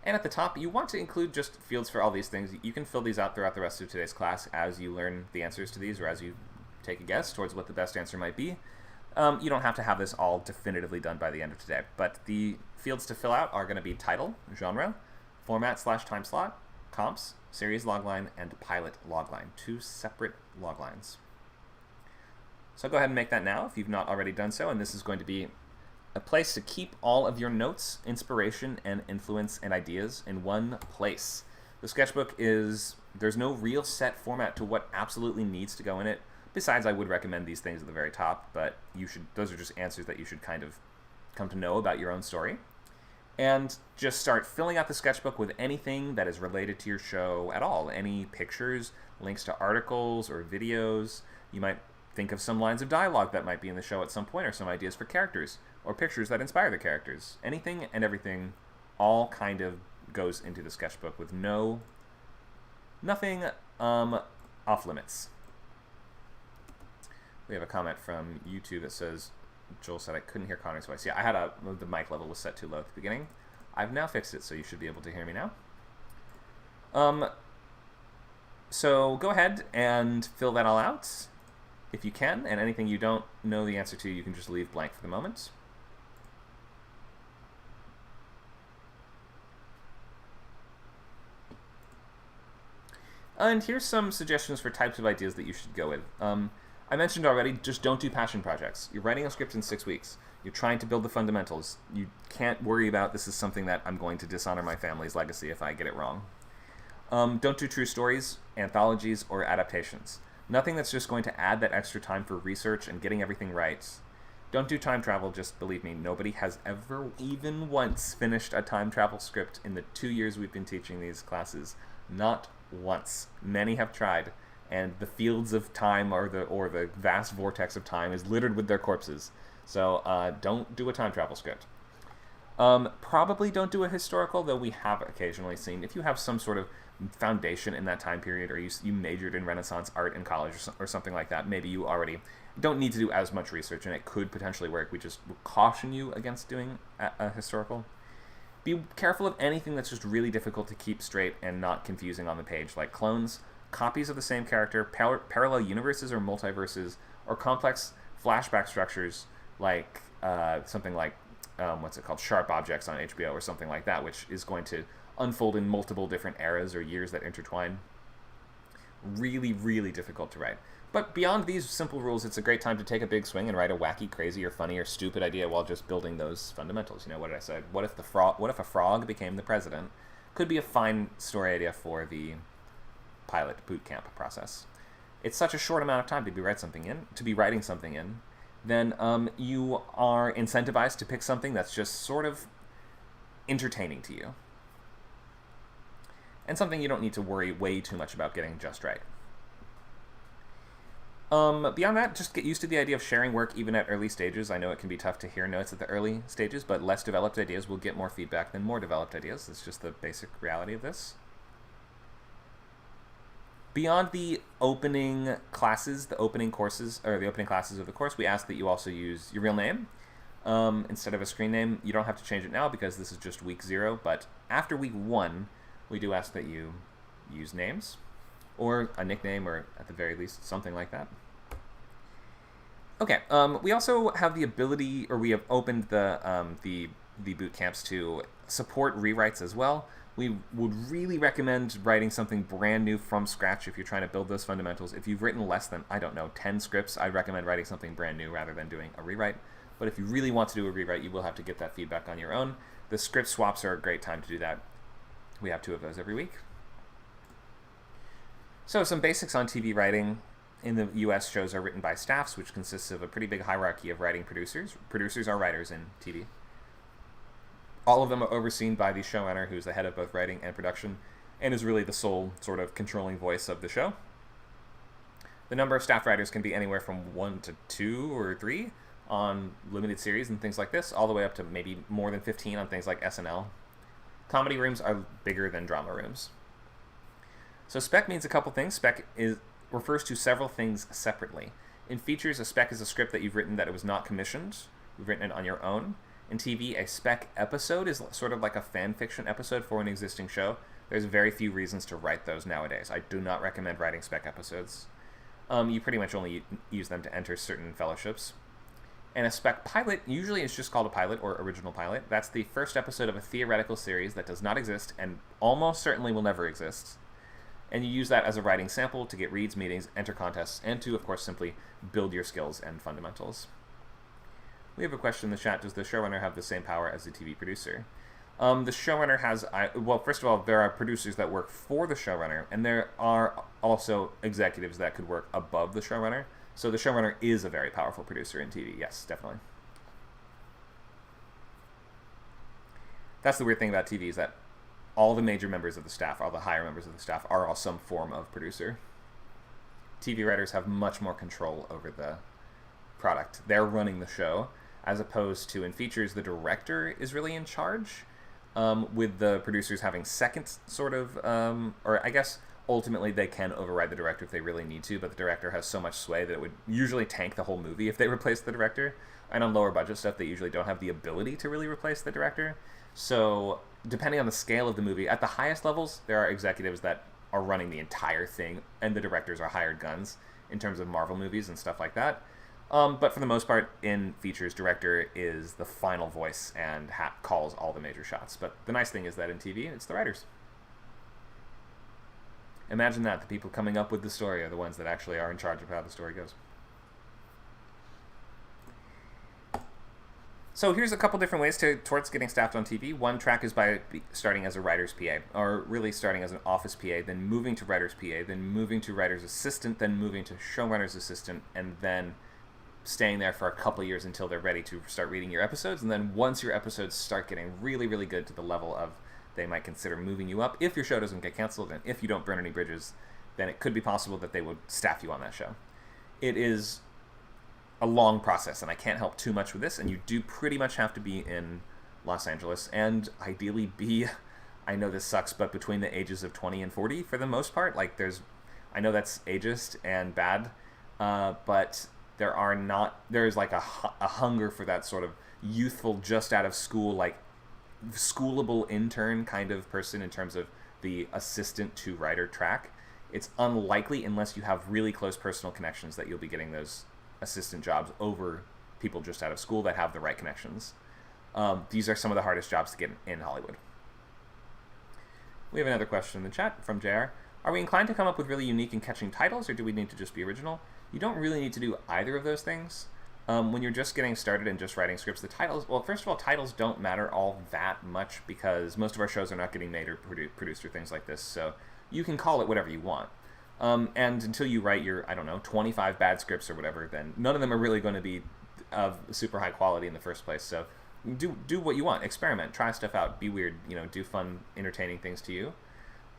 And at the top, you want to include just fields for all these things. You can fill these out throughout the rest of today's class as you learn the answers to these, or as you take a guess towards what the best answer might be. You don't have to have this all definitively done by the end of today, but the fields to fill out are going to be title, genre, format/time slot, comps, series logline, and pilot logline, 2 separate loglines. So go ahead and make that now if you've not already done so, and this is going to be a place to keep all of your notes, inspiration, and influence and ideas in one place. The sketchbook there's no real set format to what absolutely needs to go in it. Besides, I would recommend these things at the very top, but those are just answers that you should kind of come to know about your own story. And just start filling out the sketchbook with anything that is related to your show at all. Any pictures, links to articles or videos. You might think of some lines of dialogue that might be in the show at some point, or some ideas for characters, or pictures that inspire the characters. Anything and everything all kind of goes into the sketchbook with nothing off limits. We have a comment from YouTube that says, Joel said I couldn't hear Connor's voice. Yeah, I had the mic level was set too low at the beginning. I've now fixed it, so you should be able to hear me now. So go ahead and fill that all out if you can, and anything you don't know the answer to, you can just leave blank for the moment. And here's some suggestions for types of ideas that you should go with. I mentioned already, just don't do passion projects. You're writing a script in 6 weeks. You're trying to build the fundamentals. You can't worry about this is something that I'm going to dishonor my family's legacy if I get it wrong. Don't do true stories, anthologies, or adaptations. Nothing that's just going to add that extra time for research and getting everything right. Don't do time travel, just believe me, nobody has ever even once finished a time travel script in the 2 years we've been teaching these classes. Not once. Many have tried, and the fields of time or the vast vortex of time is littered with their corpses. So don't do a time travel script. Probably don't do a historical, though we have occasionally seen, if you have some sort of foundation in that time period, or you majored in Renaissance art in college or something like that, maybe you already don't need to do as much research, and it could potentially work. We just caution you against doing a historical. Be careful of anything that's just really difficult to keep straight and not confusing on the page, like clones, copies of the same character, parallel universes or multiverses, or complex flashback structures like something like, what's it called, Sharp Objects on HBO or something like that, which is going to unfold in multiple different eras or years that intertwine. Really, really difficult to write. But beyond these simple rules, it's a great time to take a big swing and write a wacky, crazy, or funny, or stupid idea while just building those fundamentals. What did I say? What if a frog became the president? Could be a fine story idea for the pilot bootcamp process. It's such a short amount of time to be writing something in. Then you are incentivized to pick something that's just sort of entertaining to you. And something you don't need to worry way too much about getting just right. Beyond that, just get used to the idea of sharing work even at early stages. I know it can be tough to hear notes at the early stages, but less developed ideas will get more feedback than more developed ideas. It's just the basic reality of this. Beyond the opening classes, the opening classes of the course, we ask that you also use your real name instead of a screen name. You don't have to change it now because this is just week 0, but after week 1, we do ask that you use names or a nickname, or at the very least something like that. Okay, we also have the ability, or we have opened the boot camps to support rewrites as well. We would really recommend writing something brand new from scratch if you're trying to build those fundamentals. If you've written less than, 10 scripts, I'd recommend writing something brand new rather than doing a rewrite. But if you really want to do a rewrite, you will have to get that feedback on your own. The script swaps are a great time to do that. We have 2 of those every week. So some basics on TV writing. In the US, shows are written by staffs, which consists of a pretty big hierarchy of writing producers. Producers are writers in TV. All of them are overseen by the showrunner, who's the head of both writing and production, and is really the sole sort of controlling voice of the show. The number of staff writers can be anywhere from 1 to 2 or 3 on limited series and things like this, all the way up to maybe more than 15 on things like SNL. Comedy rooms are bigger than drama rooms. So spec means a couple things. Spec refers to several things separately. In features, a spec is a script that you've written that it was not commissioned. You've written it on your own. In TV, a spec episode is sort of like a fan fiction episode for an existing show. There's very few reasons to write those nowadays. I do not recommend writing spec episodes. You pretty much only use them to enter certain fellowships. And a spec pilot usually is just called a pilot or original pilot. That's the first episode of a theoretical series that does not exist and almost certainly will never exist. And you use that as a writing sample to get reads, meetings, enter contests, and to, of course, simply build your skills and fundamentals. We have a question in the chat. Does the showrunner have the same power as the TV producer? The showrunner has, well, first of all, there are producers that work for the showrunner, and there are also executives that could work above the showrunner. So the showrunner is a very powerful producer in TV, yes, definitely. That's the weird thing about TV, is that all the major members of the staff, all the higher members of the staff, are all some form of producer. TV writers have much more control over the product. They're running the show, as opposed to in features, the director is really in charge, with the producers having second sort of, or I guess ultimately they can override the director if they really need to, but the director has so much sway that it would usually tank the whole movie if they replace the director. And on lower budget stuff, they usually don't have the ability to really replace the director. So depending on the scale of the movie, at the highest levels, there are executives that are running the entire thing, and the directors are hired guns in terms of Marvel movies and stuff like that. But for the most part, in features, director is the final voice and calls all the major shots. But the nice thing is that in TV, it's the writers. Imagine that. The people coming up with the story are the ones that actually are in charge of how the story goes. So here's a couple different ways towards getting staffed on TV. One track is by starting as a writer's PA, or really starting as an office PA, then moving to writer's PA, then moving to writer's assistant, then moving to showrunner's assistant, and then staying there for a couple years until they're ready to start reading your episodes. And then once your episodes start getting really, really good to the level of they might consider moving you up, if your show doesn't get canceled and if you don't burn any bridges, then it could be possible that they would staff you on that show. It is a long process, and I can't help too much with this, and you do pretty much have to be in Los Angeles, and ideally be, I know this sucks, but between the ages of 20 and 40 for the most part. Like I know that's ageist and bad, but there's like a hunger for that sort of youthful, just out of school, like schoolable intern kind of person in terms of the assistant to writer track. It's unlikely, unless you have really close personal connections, that you'll be getting those assistant jobs over people just out of school that have the right connections. These are some of the hardest jobs to get in Hollywood. We have another question in the chat from JR. Are we inclined to come up with really unique and catching titles, or do we need to just be original? You don't really need to do either of those things. When you're just getting started and just writing scripts, the titles, well, first of all, titles don't matter all that much because most of our shows are not getting made or produced or things like this, so you can call it whatever you want. And until you write your, 25 bad scripts or whatever, then none of them are really going to be of super high quality in the first place. So do what you want. Experiment. Try stuff out. Be weird. Do fun, entertaining things to you.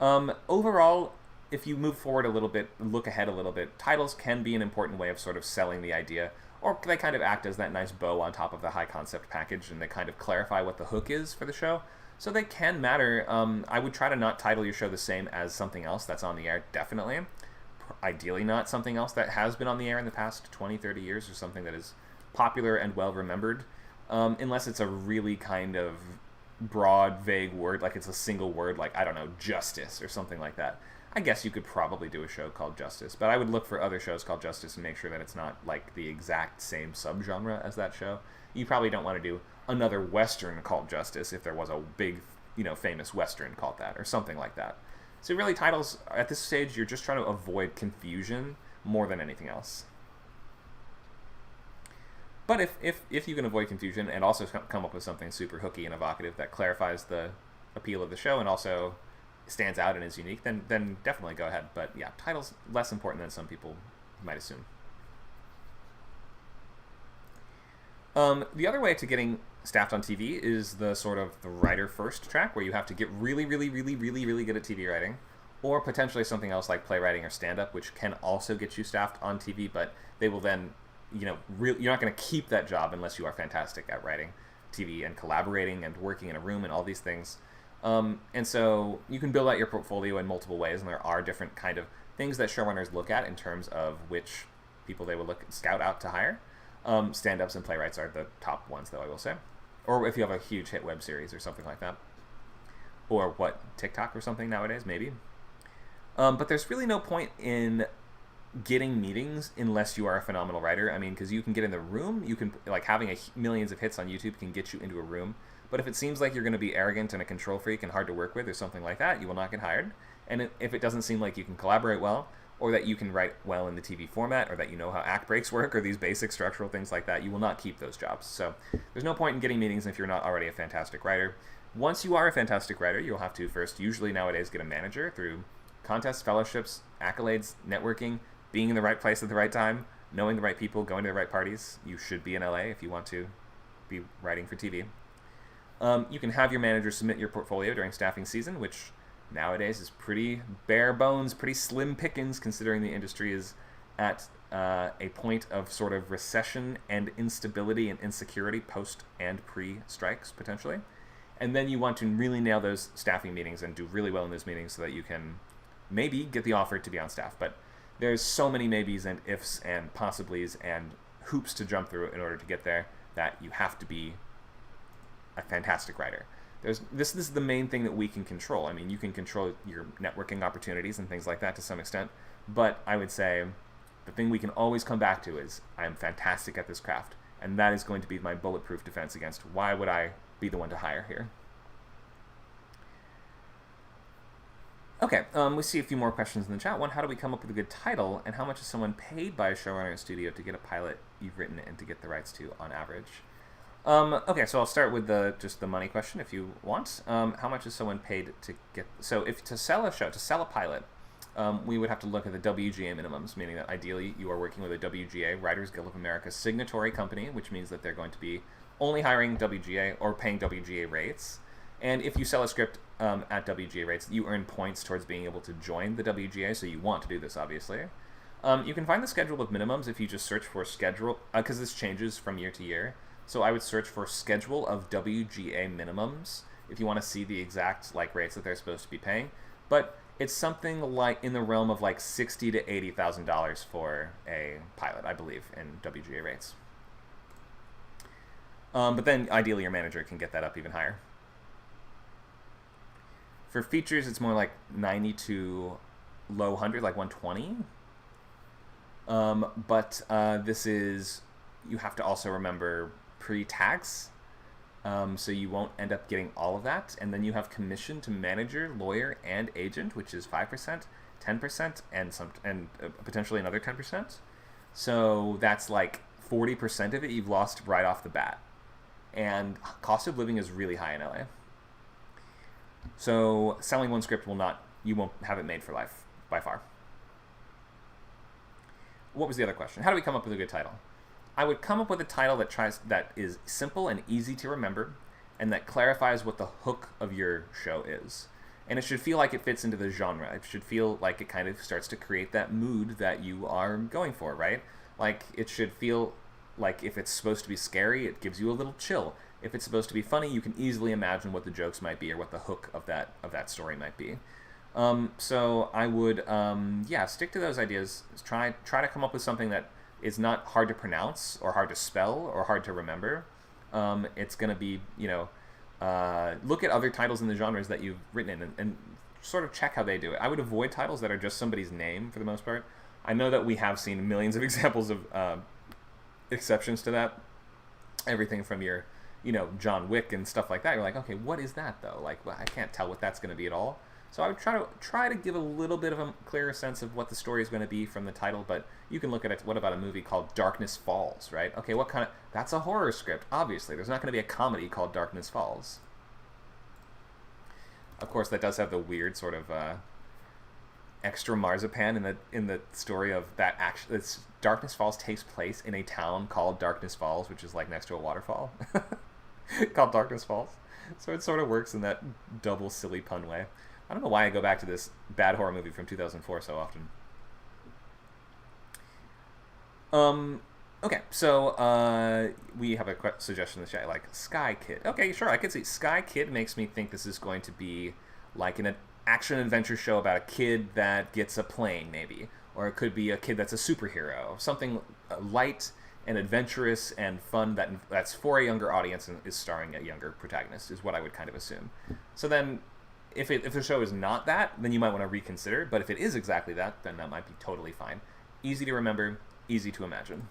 Overall, if you move forward a little bit, look ahead a little bit, titles can be an important way of sort of selling the idea, or they kind of act as that nice bow on top of the high concept package, and they kind of clarify what the hook is for the show. So they can matter. I would try to not title your show the same as something else that's on the air, definitely. Ideally not something else that has been on the air in the past 20, 30 years, or something that is popular and well-remembered, unless it's a really kind of broad, vague word, like it's a single word, like, Justice, or something like that. I guess you could probably do a show called Justice, but I would look for other shows called Justice and make sure that it's not, like, the exact same subgenre as that show. You probably don't want to do another Western called Justice if there was a big, famous Western called that, or something like that. So really, titles, at this stage, you're just trying to avoid confusion more than anything else. But if you can avoid confusion and also come up with something super hooky and evocative that clarifies the appeal of the show and also stands out and is unique, then definitely go ahead. But yeah, title's less important than some people might assume. The other way to getting staffed on TV is the sort of the writer first track, where you have to get really, really, really, really, really good at TV writing, or potentially something else like playwriting or stand-up, which can also get you staffed on TV, but they will then, you're not going to keep that job unless you are fantastic at writing TV and collaborating and working in a room and all these things. And so you can build out your portfolio in multiple ways, and there are different kind of things that showrunners look at in terms of which people they will scout out to hire. Stand-ups and playwrights are the top ones, though, I will say. Or if you have a huge hit web series or something like that. Or TikTok or something nowadays, maybe. But there's really no point in getting meetings unless you are a phenomenal writer. I mean, because you can get in the room, you can, like, having millions of hits on YouTube can get you into a room. But if it seems like you're going to be arrogant and a control freak and hard to work with or something like that, you will not get hired. And if it doesn't seem like you can collaborate well, or that you can write well in the TV format, or that you know how act breaks work, or these basic structural things like that, you will not keep those jobs. So there's no point in getting meetings if you're not already a fantastic writer. Once you are a fantastic writer, you'll have to first, usually nowadays, get a manager through contests, fellowships, accolades, networking, being in the right place at the right time, knowing the right people, going to the right parties. You should be in LA if you want to be writing for TV. You can have your manager submit your portfolio during staffing season, which nowadays is pretty bare bones, pretty slim pickings, considering the industry is at a point of sort of recession and instability and insecurity post and pre-strikes, potentially. And then you want to really nail those staffing meetings and do really well in those meetings so that you can maybe get the offer to be on staff. But there's so many maybes and ifs and possiblies and hoops to jump through in order to get there that you have to be a fantastic writer. This is the main thing that we can control. I mean, you can control your networking opportunities and things like that to some extent, but I would say the thing we can always come back to is I am fantastic at this craft, and that is going to be my bulletproof defense against why would I be the one to hire here. Okay, we see a few more questions in the chat. One, how do we come up with a good title, and how much is someone paid by a showrunner or studio to get a pilot you've written and to get the rights to on average? Okay, so I'll start with just the money question if you want. How much is someone paid to get... So if to sell a show, to sell a pilot, we would have to look at the WGA minimums, meaning that ideally you are working with a WGA, Writers Guild of America, signatory company, which means that they're going to be only hiring WGA or paying WGA rates. And if you sell a script at WGA rates, you earn points towards being able to join the WGA, so you want to do this, obviously. You can find the schedule of minimums if you just search for schedule, because this changes from year to year. So I would search for schedule of WGA minimums if you want to see the exact like rates that they're supposed to be paying. But it's something like in the realm of like $60,000 to $80,000 for a pilot, I believe, in WGA rates. But then ideally your manager can get that up even higher. For features, it's more like 90 to low 100, like 120. But this is, you have to also remember pre-tax. So you won't end up getting all of that. And then you have commission to manager, lawyer, and agent, which is 5%, 10%, and potentially another 10%. So that's like 40% of it you've lost right off the bat. And cost of living is really high in LA. So selling one script you won't have it made for life, by far. What was the other question? How do we come up with a good title? I would come up with a title that is simple and easy to remember, and that clarifies what the hook of your show is. And it should feel like it fits into the genre. It should feel like it kind of starts to create that mood that you are going for, right? Like, it should feel like if it's supposed to be scary, it gives you a little chill. If it's supposed to be funny, you can easily imagine what the jokes might be or what the hook of that story might be. So I would, stick to those ideas. Try to come up with something that is not hard to pronounce or hard to spell or hard to remember. It's going to be, look at other titles in the genres that you've written in and sort of check how they do it. I would avoid titles that are just somebody's name for the most part. I know that we have seen millions of examples of exceptions to that. Everything from your, John Wick and stuff like that. You're like, okay, what is that though? Like, well, I can't tell what that's going to be at all. So I would try to give a little bit of a clearer sense of what the story is going to be from the title, but you can look at it. What about a movie called Darkness Falls, right? Okay, that's a horror script, obviously. There's not going to be a comedy called Darkness Falls. Of course, that does have the weird sort of extra marzipan in the story of that action. Darkness Falls takes place in a town called Darkness Falls, which is like next to a waterfall called Darkness Falls. So it sort of works in that double silly pun way. I don't know why I go back to this bad horror movie from 2004 so often. Okay, so we have a suggestion in the chat, like Sky Kid. Okay, sure, I could see. Sky Kid makes me think this is going to be like an action-adventure show about a kid that gets a plane, maybe. Or it could be a kid that's a superhero. Something light and adventurous and fun that's for a younger audience and is starring a younger protagonist, is what I would kind of assume. So then, if the show is not that, then you might want to reconsider. But if it is exactly that, then that might be totally fine. Easy to remember, easy to imagine.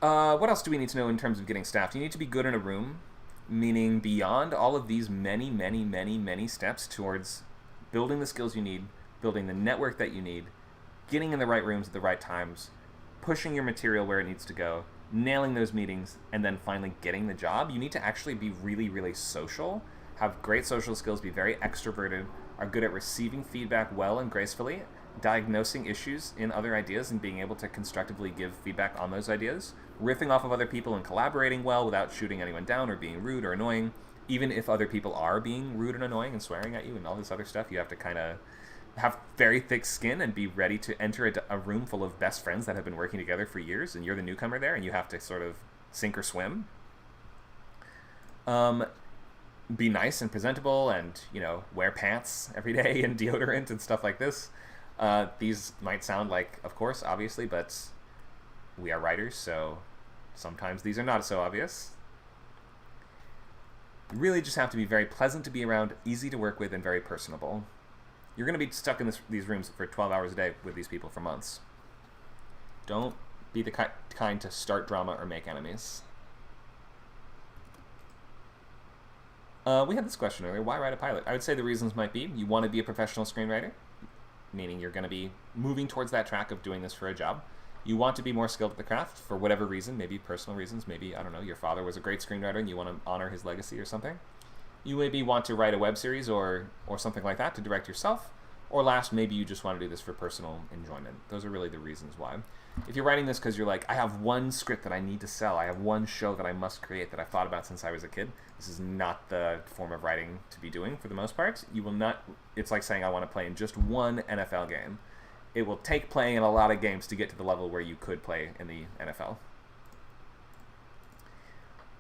What else do we need to know in terms of getting staffed? You need to be good in a room, meaning beyond all of these many, many, many, many steps towards building the skills you need, building the network that you need, getting in the right rooms at the right times, pushing your material where it needs to go, nailing those meetings, and then finally getting the job. You need to actually be really, really social, have great social skills, be very extroverted, are good at receiving feedback well and gracefully, diagnosing issues in other ideas and being able to constructively give feedback on those ideas, riffing off of other people and collaborating well without shooting anyone down or being rude or annoying. Even if other people are being rude and annoying and swearing at you and all this other stuff, you have to kind of have very thick skin and be ready to enter a room full of best friends that have been working together for years, and you're the newcomer there, and you have to sort of sink or swim. Be nice and presentable, and wear pants every day and deodorant and stuff like this. These might sound like, of course, obviously, but we are writers, so sometimes these are not so obvious. You really just have to be very pleasant to be around, easy to work with, and very personable. You're going to be stuck in these rooms for 12 hours a day with these people for months. Don't be the kind to start drama or make enemies. We had this question earlier. Why write a pilot? I would say the reasons might be you want to be a professional screenwriter, meaning you're going to be moving towards that track of doing this for a job. You want to be more skilled at the craft for whatever reason, maybe personal reasons, maybe, I don't know, your father was a great screenwriter and you want to honor his legacy or something. You maybe want to write a web series or something like that to direct yourself. Or last, maybe you just want to do this for personal enjoyment. Those are really the reasons why. If you're writing this because you're like, I have one script that I need to sell, I have one show that I must create that I've thought about since I was a kid, this is not the form of writing to be doing for the most part. You will not, it's like saying I want to play in just one NFL game. it will take playing in a lot of games to get to the level where you could play in the NFL.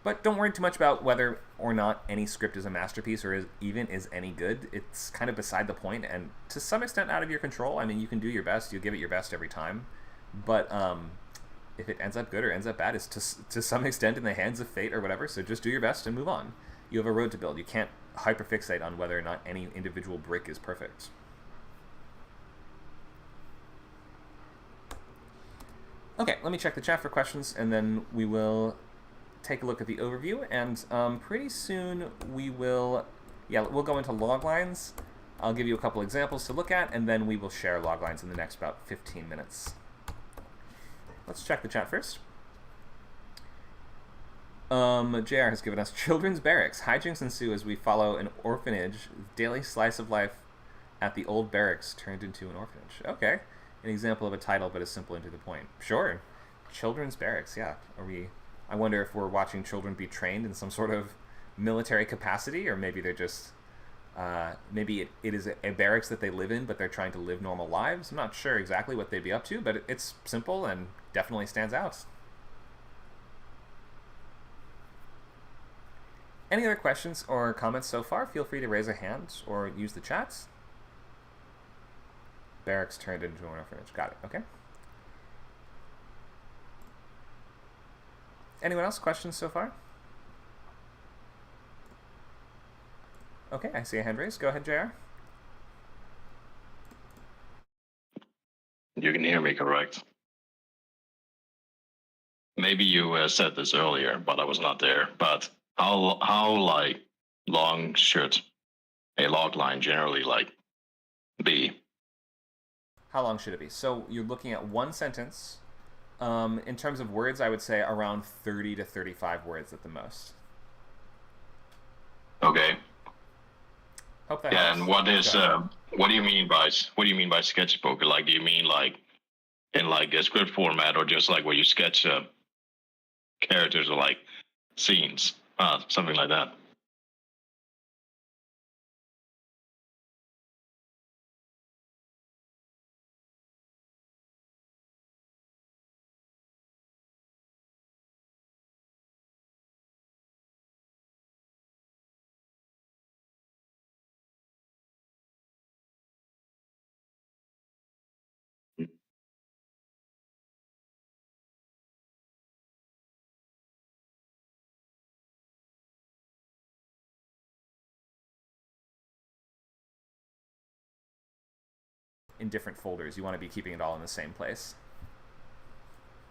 But don't worry too much about whether or not any script is a masterpiece or even is any good. It's kind of beside the point, and to some extent out of your control. I mean, you can do your best. You'll give it your best every time. But if it ends up good or ends up bad, it's to some extent in the hands of fate or whatever, so just do your best and move on. You have a road to build. You can't hyperfixate on whether or not any individual brick is perfect. Okay, let me check the chat for questions, and then we will take a look at the overview, and pretty soon we'll go into loglines. I'll give you a couple examples to look at, and then we will share loglines in the next about 15 minutes. Let's check the chat first. JR has given us children's barracks. Hijinks ensue as we follow an orphanage. Daily slice of life at the old barracks turned into an orphanage. Okay. An example of a title, but is simple and to the point. Sure. Children's barracks, yeah. I wonder if we're watching children be trained in some sort of military capacity, or maybe they're just, maybe it is a barracks that they live in, but they're trying to live normal lives. I'm not sure exactly what they'd be up to, but it's simple and definitely stands out. Any other questions or comments so far? Feel free to raise a hand or use the chats. Barracks turned into an orphanage. Got it. Okay. Anyone else? Questions so far? Okay, I see a hand raised. Go ahead, JR. You can hear me, correct? Maybe you said this earlier, but I was not there. But how like long should a log line generally be? How long should it be? So you're looking at one sentence. In terms of words, I would say around 30 to 35 words at the most. Okay. Hope that yeah, helps. and what do you mean by sketchbook? Like, do you mean like in like a script format, or just like where you sketch characters or like scenes, something like that? In different folders. You want to be keeping it all in the same place.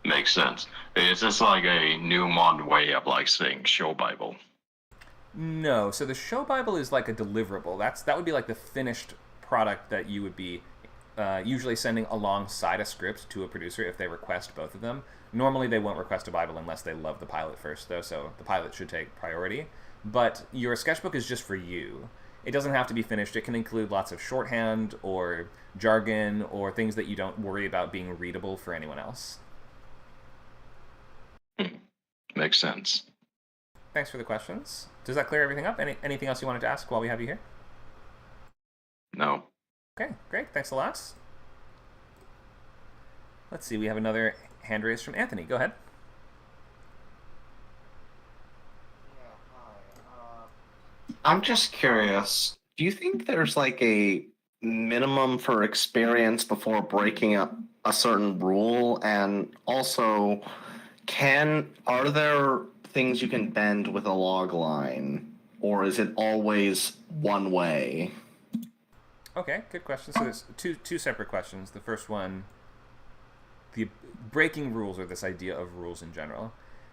Makes sense. Is this like a new modern way of like saying show Bible? No. So the show Bible is like a deliverable. That would be like the finished product that you would be usually sending alongside a script to a producer if they request both of them. Normally they won't request a Bible unless they love the pilot first, though, so the pilot should take priority. But your sketchbook is just for you. It doesn't have to be finished. It can include lots of shorthand or jargon or things that you don't worry about being readable for anyone else. Makes sense. Thanks for the questions. Does that clear everything up? Anything else you wanted to ask while we have you here? No. Okay, great. Thanks a lot. Let's see. We have another hand raised from Anthony. Go ahead. I'm just curious, do you think there's like a minimum for experience before breaking up a certain rule? And also, are there things you can bend with a log line, or is it always one way? Okay, good question. So there's two separate questions. The first one, the breaking rules, or this idea of rules in general.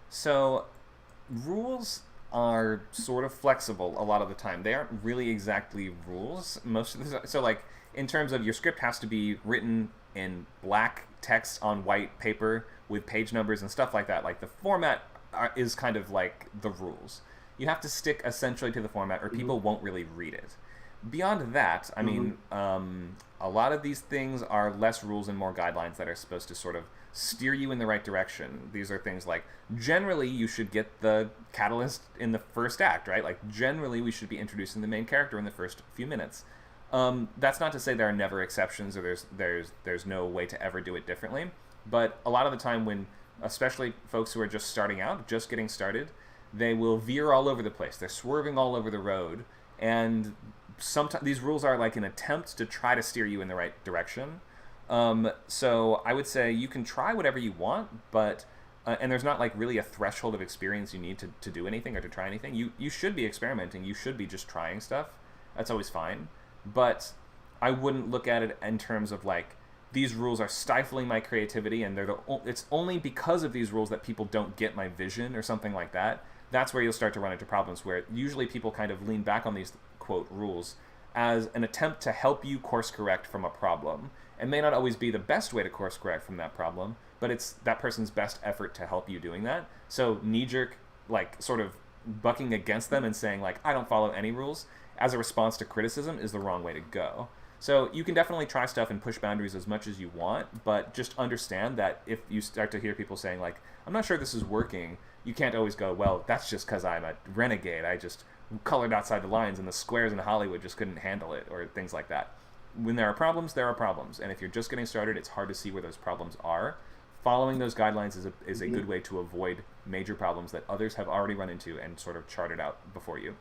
So rules are sort of flexible a lot of the time. They aren't really exactly rules most of the time. So like in terms of your script has to be written in black text on white paper with page numbers and stuff like that. Like the format is kind of like the rules. You have to stick essentially to the format or people won't really read it. Beyond that, I mean, a lot of these things are less rules and more guidelines that are supposed to sort of steer you in the right direction. These are things like, generally, you should get the catalyst in the first act, right? Like, generally, we should be introducing the main character in the first few minutes. That's not to say there are never exceptions or there's no way to ever do it differently. But a lot of the time when, especially folks who are just starting out, just getting started, they will veer all over the place. They're swerving all over the road. And sometimes these rules are like an attempt to try to steer you in the right direction. So I would say you can try whatever you want, but and there's not like really a threshold of experience you need to do anything or to try anything. You should be experimenting. You should be just trying stuff. That's always fine. But I wouldn't look at it in terms of like, these rules are stifling my creativity and it's only because of these rules that people don't get my vision or something like that. That's where you'll start to run into problems, where usually people kind of lean back on these, quote, rules as an attempt to help you course correct from a problem. It may not always be the best way to course correct from that problem, but it's that person's best effort to help you doing that. So knee-jerk, like, sort of bucking against them and saying, like, I don't follow any rules as a response to criticism is the wrong way to go. So you can definitely try stuff and push boundaries as much as you want, but just understand that if you start to hear people saying, like, I'm not sure this is working, you can't always go, well, that's just because I'm a renegade. I just colored outside the lines and the squares in Hollywood just couldn't handle it, or things like that. When there are problems, there are problems. And if you're just getting started, it's hard to see where those problems are. Following those guidelines is a good way to avoid major problems that others have already run into and sort of charted out before you.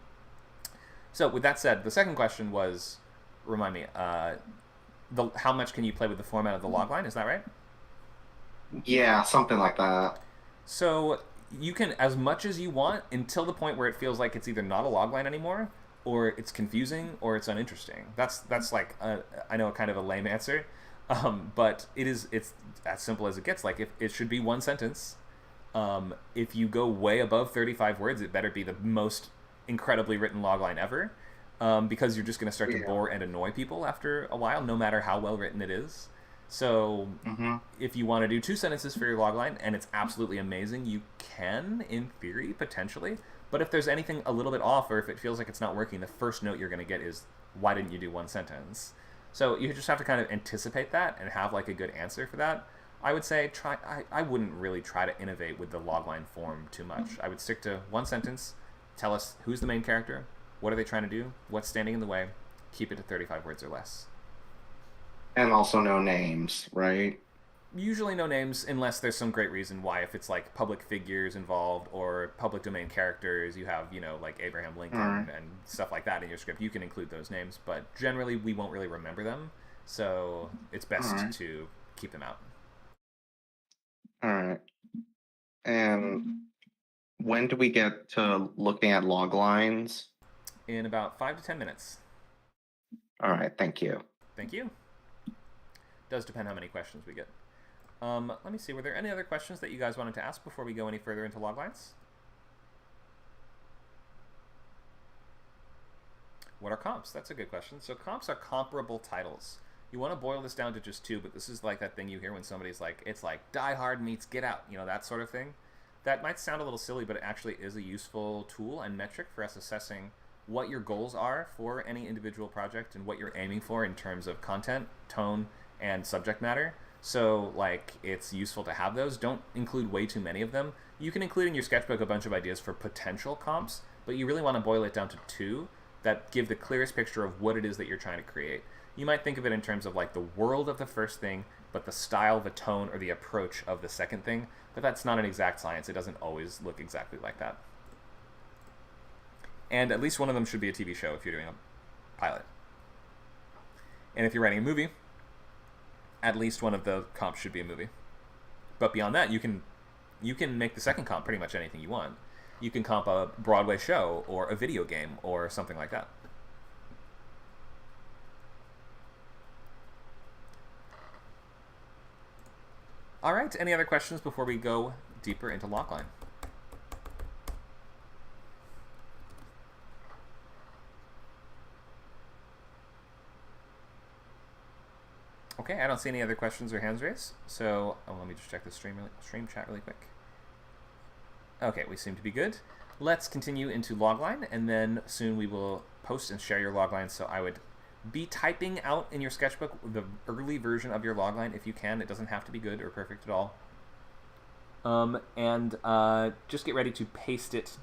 So with that said, the second question was, remind me, how much can you play with the format of the logline? Is that right? Yeah, something like that. So you can as much as you want until the point where it feels like it's either not a logline anymore, or it's confusing, or it's uninteresting. That's like I know, kind of a lame answer, but it's as simple as it gets. Like, if it should be one sentence, if you go way above 35 words, it better be the most incredibly written logline ever, because you're just going to start to bore and annoy people after a while, no matter how well written it is. So if you want to do 2 sentences for your logline and it's absolutely amazing, you can, in theory, potentially. But if there's anything a little bit off, or if it feels like it's not working, the first note you're going to get is, why didn't you do 1 sentence? So you just have to kind of anticipate that and have like a good answer for that. I would say I wouldn't really try to innovate with the logline form too much. I would stick to 1 sentence, tell us who's the main character, what are they trying to do, what's standing in the way, keep it to 35 words or less. And also no names, right? Usually no names, unless there's some great reason why. If it's like public figures involved or public domain characters, you have, like Abraham Lincoln and stuff like that in your script, you can include those names, but generally we won't really remember them, so it's best to keep them out. All right. And when do we get to looking at log lines? In about 5 to 10 minutes. All right, thank you. Thank you. Does depend how many questions we get. Let me see, were there any other questions that you guys wanted to ask before we go any further into loglines? What are comps? That's a good question. So comps are comparable titles. You want to boil this down to just 2, but this is like that thing you hear when somebody's like, it's like Die Hard meets Get Out, that sort of thing. That might sound a little silly, but it actually is a useful tool and metric for us assessing what your goals are for any individual project and what you're aiming for in terms of content, tone, and subject matter. So, like, it's useful to have those. Don't include way too many of them. You can include in your sketchbook a bunch of ideas for potential comps, but you really want to boil it down to 2 that give the clearest picture of what it is that you're trying to create. You might think of it in terms of, like, the world of the first thing, but the style, the tone, or the approach of the second thing. But that's not an exact science. It doesn't always look exactly like that. And at least one of them should be a TV show if you're doing a pilot. And if you're writing a movie, at least one of the comps should be a movie. But beyond that, you can make the second comp pretty much anything you want. You can comp a Broadway show or a video game or something like that. All right, any other questions before we go deeper into logline? Okay, I don't see any other questions or hands raised, so let me just check the stream chat really quick. Okay, we seem to be good. Let's continue into logline, and then soon we will post and share your logline. So I would be typing out in your sketchbook the early version of your logline if you can. It doesn't have to be good or perfect at all. And just get ready to paste it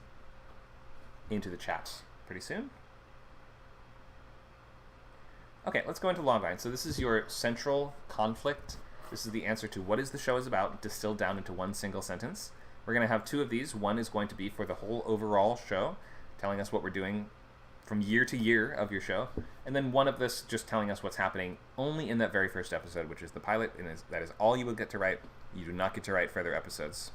into the chat pretty soon. Okay, let's go into logline. So this is your central conflict. This is the answer to what is the show is about, distilled down into one single sentence. We're going to have two of these. One is going to be for the whole overall show, telling us what we're doing from year to year of your show. And then one of this just telling us what's happening only in that very first episode, which is the pilot, and that is all you will get to write. You do not get to write further episodes.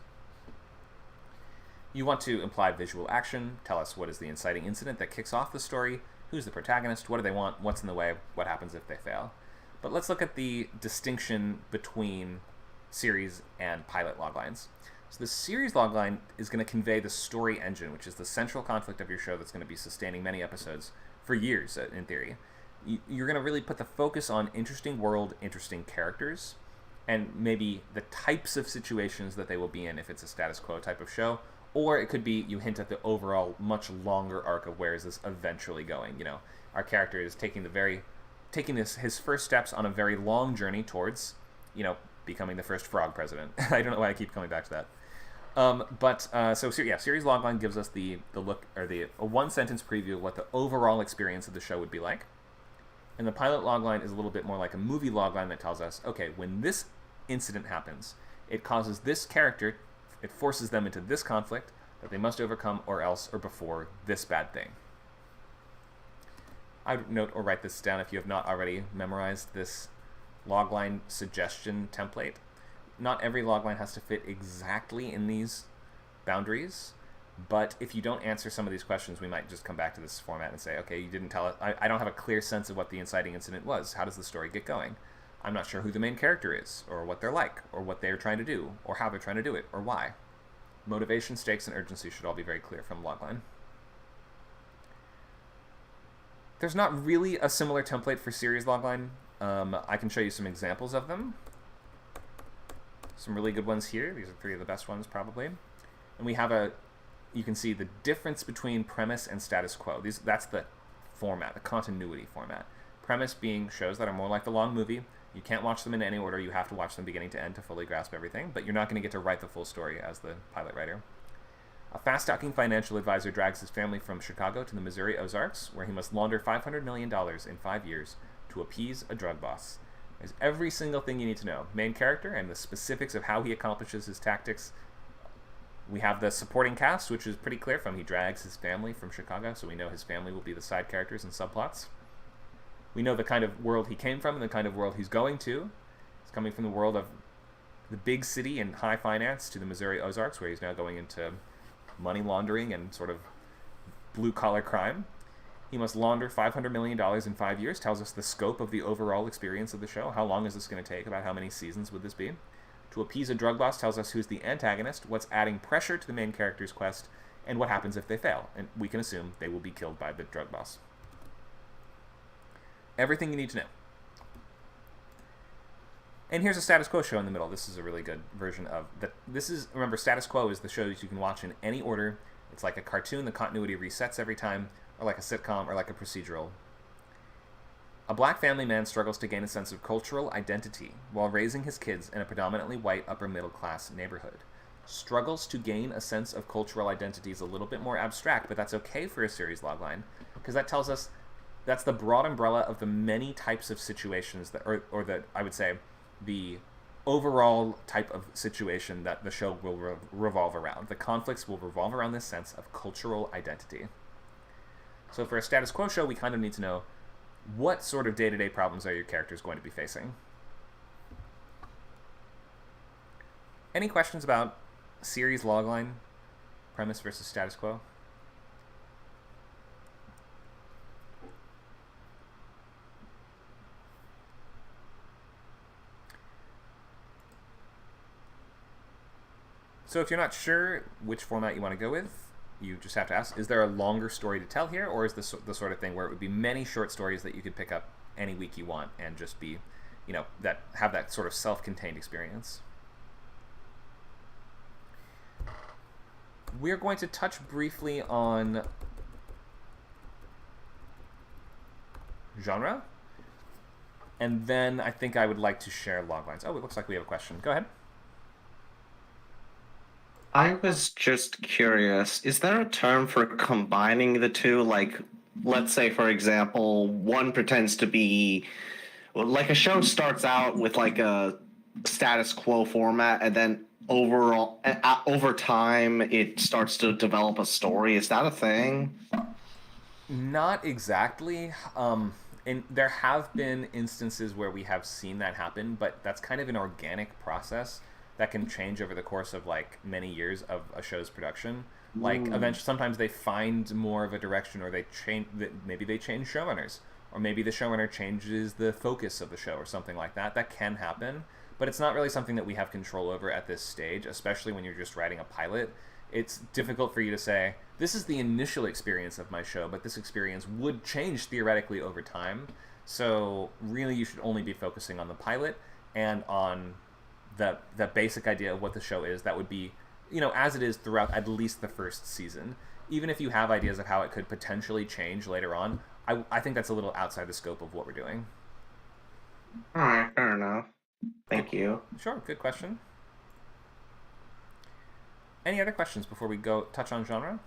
You want to imply visual action, tell us what is the inciting incident that kicks off the story, who's the protagonist, what do they want, what's in the way, what happens if they fail. But let's look at the distinction between series and pilot loglines. So the series logline is going to convey the story engine, which is the central conflict of your show that's going to be sustaining many episodes for years, in theory. You're going to really put the focus on interesting world, interesting characters, and maybe the types of situations that they will be in if it's a status quo type of show. Or it could be you hint at the overall much longer arc of where is this eventually going. You know, our character is taking his first steps on a very long journey towards, you know, becoming the first frog president. I don't know why I keep coming back to that. Series logline gives us the look, or a one sentence preview of what the overall experience of the show would be like. And the pilot logline is a little bit more like a movie logline that tells us, okay, when this incident happens, it causes this character, it forces them into this conflict that they must overcome or else or before this bad thing. I would note or write this down if you have not already memorized this logline suggestion template. Not every logline has to fit exactly in these boundaries, but if you don't answer some of these questions, we might just come back to this format and say, okay, you didn't tell it. I don't have a clear sense of what the inciting incident was. How does the story get going? I'm not sure who the main character is, or what they're like, or what they're trying to do, or how they're trying to do it, or why. Motivation, stakes, and urgency should all be very clear from logline. There's not really a similar template for series logline. I can show you some examples of them. Some really good ones here. These are three of the best ones, probably. And we have you can see the difference between premise and status quo. That's the format, the continuity format. Premise being shows that are more like the long movie. You can't watch them in any order. You have to watch them beginning to end to fully grasp everything, but you're not going to get to write the full story as the pilot writer. A fast-talking financial advisor drags his family from Chicago to the Missouri Ozarks, where he must launder $500 million in 5 years to appease a drug boss. There's every single thing you need to know. Main character and the specifics of how he accomplishes his tactics. We have the supporting cast, which is pretty clear from he drags his family from Chicago, so we know his family will be the side characters and subplots. We know the kind of world he came from and the kind of world he's going to. He's coming from the world of the big city and high finance to the Missouri Ozarks, where he's now going into money laundering and sort of blue-collar crime. He must launder $500 million in 5 years, tells us the scope of the overall experience of the show. How long is this going to take? About how many seasons would this be? To appease a drug boss tells us who's the antagonist, what's adding pressure to the main character's quest, and what happens if they fail. And we can assume they will be killed by the drug boss. Everything you need to know. And here's a status quo show in the middle. This is a really good version of that. Remember, status quo is the shows you can watch in any order. It's like a cartoon. The continuity resets every time, or like a sitcom, or like a procedural. A black family man struggles to gain a sense of cultural identity while raising his kids in a predominantly white upper-middle-class neighborhood. Struggles to gain a sense of cultural identity is a little bit more abstract, but that's okay for a series logline, because that tells us that's the broad umbrella of the many types of situations that, or the, I would say, the overall type of situation that the show will revolve around. The conflicts will revolve around this sense of cultural identity. So for a status quo show, we kind of need to know what sort of day-to-day problems are your characters going to be facing. Any questions about series logline, premise versus status quo? So if you're not sure which format you want to go with, you just have to ask, is there a longer story to tell here, or is this the sort of thing where it would be many short stories that you could pick up any week you want and just be, you know, that have that sort of self-contained experience? We're going to touch briefly on genre, and then I think I would like to share loglines. Oh, it looks like we have a question. Go ahead. I was just curious, is there a term for combining the two, like let's say, for example, one pretends to be like a show starts out with like a status quo format, and then over time it starts to develop a story. Is that a thing? Not exactly. And there have been instances where we have seen that happen, but that's kind of an organic process that can change over the course of like many years of a show's production. Like eventually, sometimes they find more of a direction, or they change. Maybe they change showrunners, or maybe the showrunner changes the focus of the show, or something like that. That can happen, but it's not really something that we have control over at this stage, especially when you're just writing a pilot. It's difficult for you to say, this is the initial experience of my show, but this experience would change theoretically over time. So really you should only be focusing on the pilot and on the basic idea of what the show is. That would be, as it is throughout at least the first season. Even if you have ideas of how it could potentially change later on, I think that's a little outside the scope of what we're doing. All right, fair enough. Thank you. Sure, good question. Any other questions before we go touch on genre?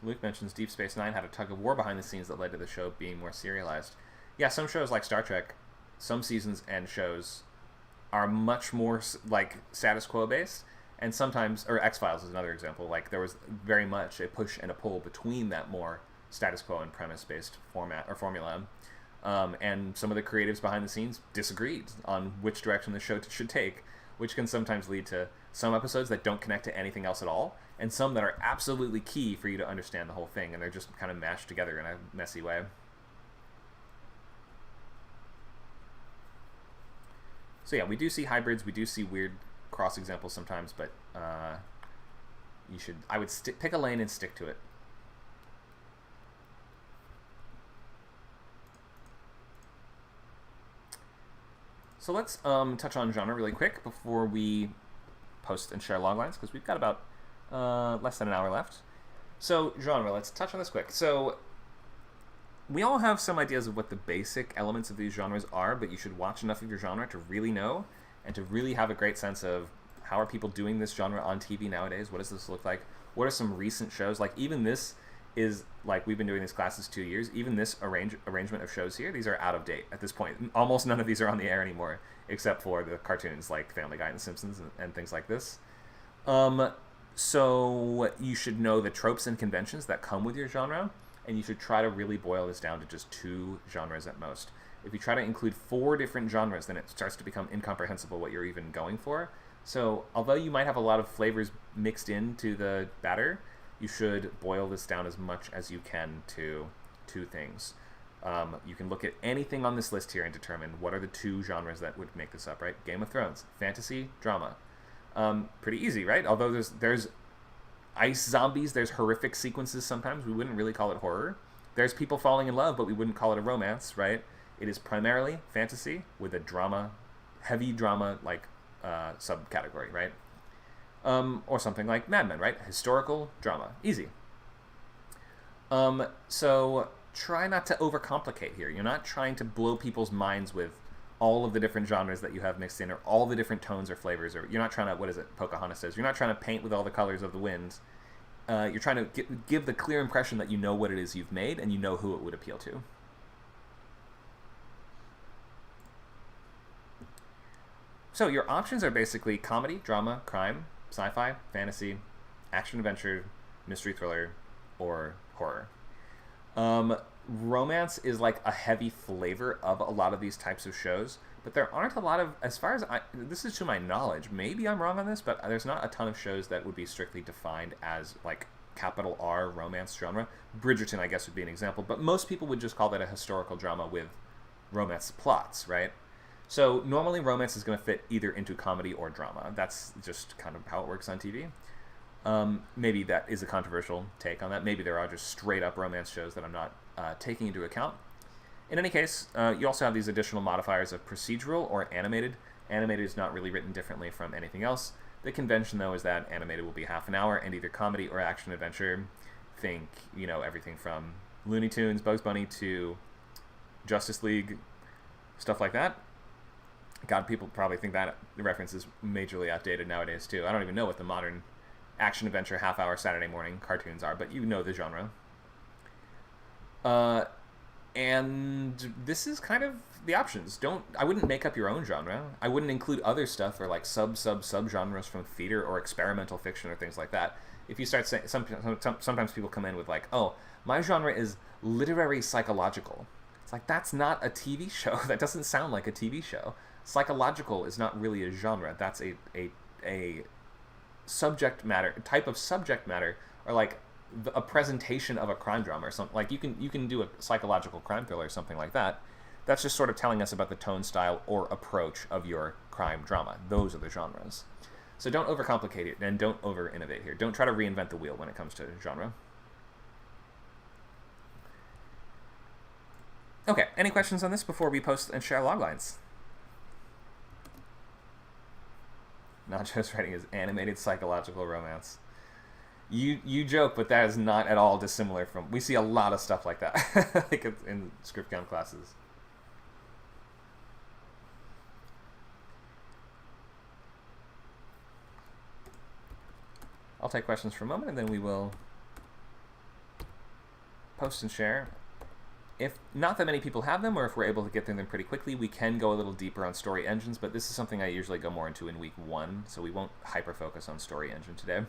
Luke mentions Deep Space Nine had a tug of war behind the scenes that led to the show being more serialized. Yeah, some shows like Star Trek, some seasons and shows are much more like status quo based, and sometimes, or X-Files is another example, like there was very much a push and a pull between that more status quo and premise based format or formula. And some of the creatives behind the scenes disagreed on which direction the show should take, which can sometimes lead to some episodes that don't connect to anything else at all, and some that are absolutely key for you to understand the whole thing, and they're just kind of mashed together in a messy way. So yeah, we do see hybrids, we do see weird cross examples sometimes, but I would pick a lane and stick to it. So let's touch on genre really quick before we post and share loglines, because we've got about less than an hour left. So genre, let's touch on this quick. So we all have some ideas of what the basic elements of these genres are, but you should watch enough of your genre to really know and to really have a great sense of how are people doing this genre on TV nowadays? What does this look like? What are some recent shows? Like even this is, like, we've been doing these classes 2 years. Even this arrangement of shows here, these are out of date at this point. Almost none of these are on the air anymore, except for the cartoons like Family Guy and The Simpsons and things like this. So you should know the tropes and conventions that come with your genre, and you should try to really boil this down to just 2 genres at most. If you try to include 4 different genres, then it starts to become incomprehensible what you're even going for. So although you might have a lot of flavors mixed into the batter, you should boil this down as much as you can to 2 things. You can look at anything on this list here and determine what are the 2 genres that would make this up, right? Game of Thrones, fantasy, drama. Pretty easy, right? Although there's ice zombies, there's horrific sequences sometimes. We wouldn't really call it horror. There's people falling in love, but we wouldn't call it a romance, right? It is primarily fantasy with a drama, heavy drama like subcategory, right? Or something like Mad Men, right? Historical drama. Easy. So try not to overcomplicate here. You're not trying to blow people's minds with all of the different genres that you have mixed in, or all the different tones or flavors, or you're not trying to, what is it, Pocahontas says, you're not trying to paint with all the colors of the wind. You're trying to give the clear impression that you know what it is you've made and you know who it would appeal to. So your options are basically comedy, drama, crime, sci-fi, fantasy, action-adventure, mystery thriller, or horror. Romance is like a heavy flavor of a lot of these types of shows, but there aren't a lot of, as far as this is to my knowledge, maybe I'm wrong on this, but there's not a ton of shows that would be strictly defined as like capital R romance genre. Bridgerton, I guess, would be an example, but most people would just call that a historical drama with romance plots, right? So normally romance is going to fit either into comedy or drama. That's just kind of how it works on TV. Maybe that is a controversial take on that. Maybe there are just straight up romance shows that I'm not taking into account. In any case, you also have these additional modifiers of procedural or animated. Animated is not really written differently from anything else. The convention, though, is that animated will be half an hour and either comedy or action adventure. Think, everything from Looney Tunes, Bugs Bunny to Justice League, stuff like that. God, people probably think that the reference is majorly outdated nowadays, too. I don't even know what the modern action adventure half-hour Saturday morning cartoons are, but you know the genre. And this is kind of the options. I wouldn't make up your own genre. I wouldn't include other stuff or like sub-genres from theater or experimental fiction or things like that. If you start saying, sometimes people come in with like, oh, my genre is literary psychological. It's like, that's not a TV show. That doesn't sound like a TV show. Psychological is not really a genre. That's a subject matter, type of subject matter, or like a presentation of a crime drama or something. Like you can do a psychological crime thriller or something like that. That's just sort of telling us about the tone, style, or approach of your crime drama. Those are the genres. So don't overcomplicate it and don't over-innovate here. Don't try to reinvent the wheel when it comes to genre. Okay, any questions on this before we post and share loglines? Nacho's writing is animated psychological romance. You joke, but that is not at all dissimilar from... We see a lot of stuff like that like in script count classes. I'll take questions for a moment, and then we will post and share. If not that many people have them, or if we're able to get through them pretty quickly, we can go a little deeper on story engines, but this is something I usually go more into in week 1, so we won't hyper-focus on story engine today.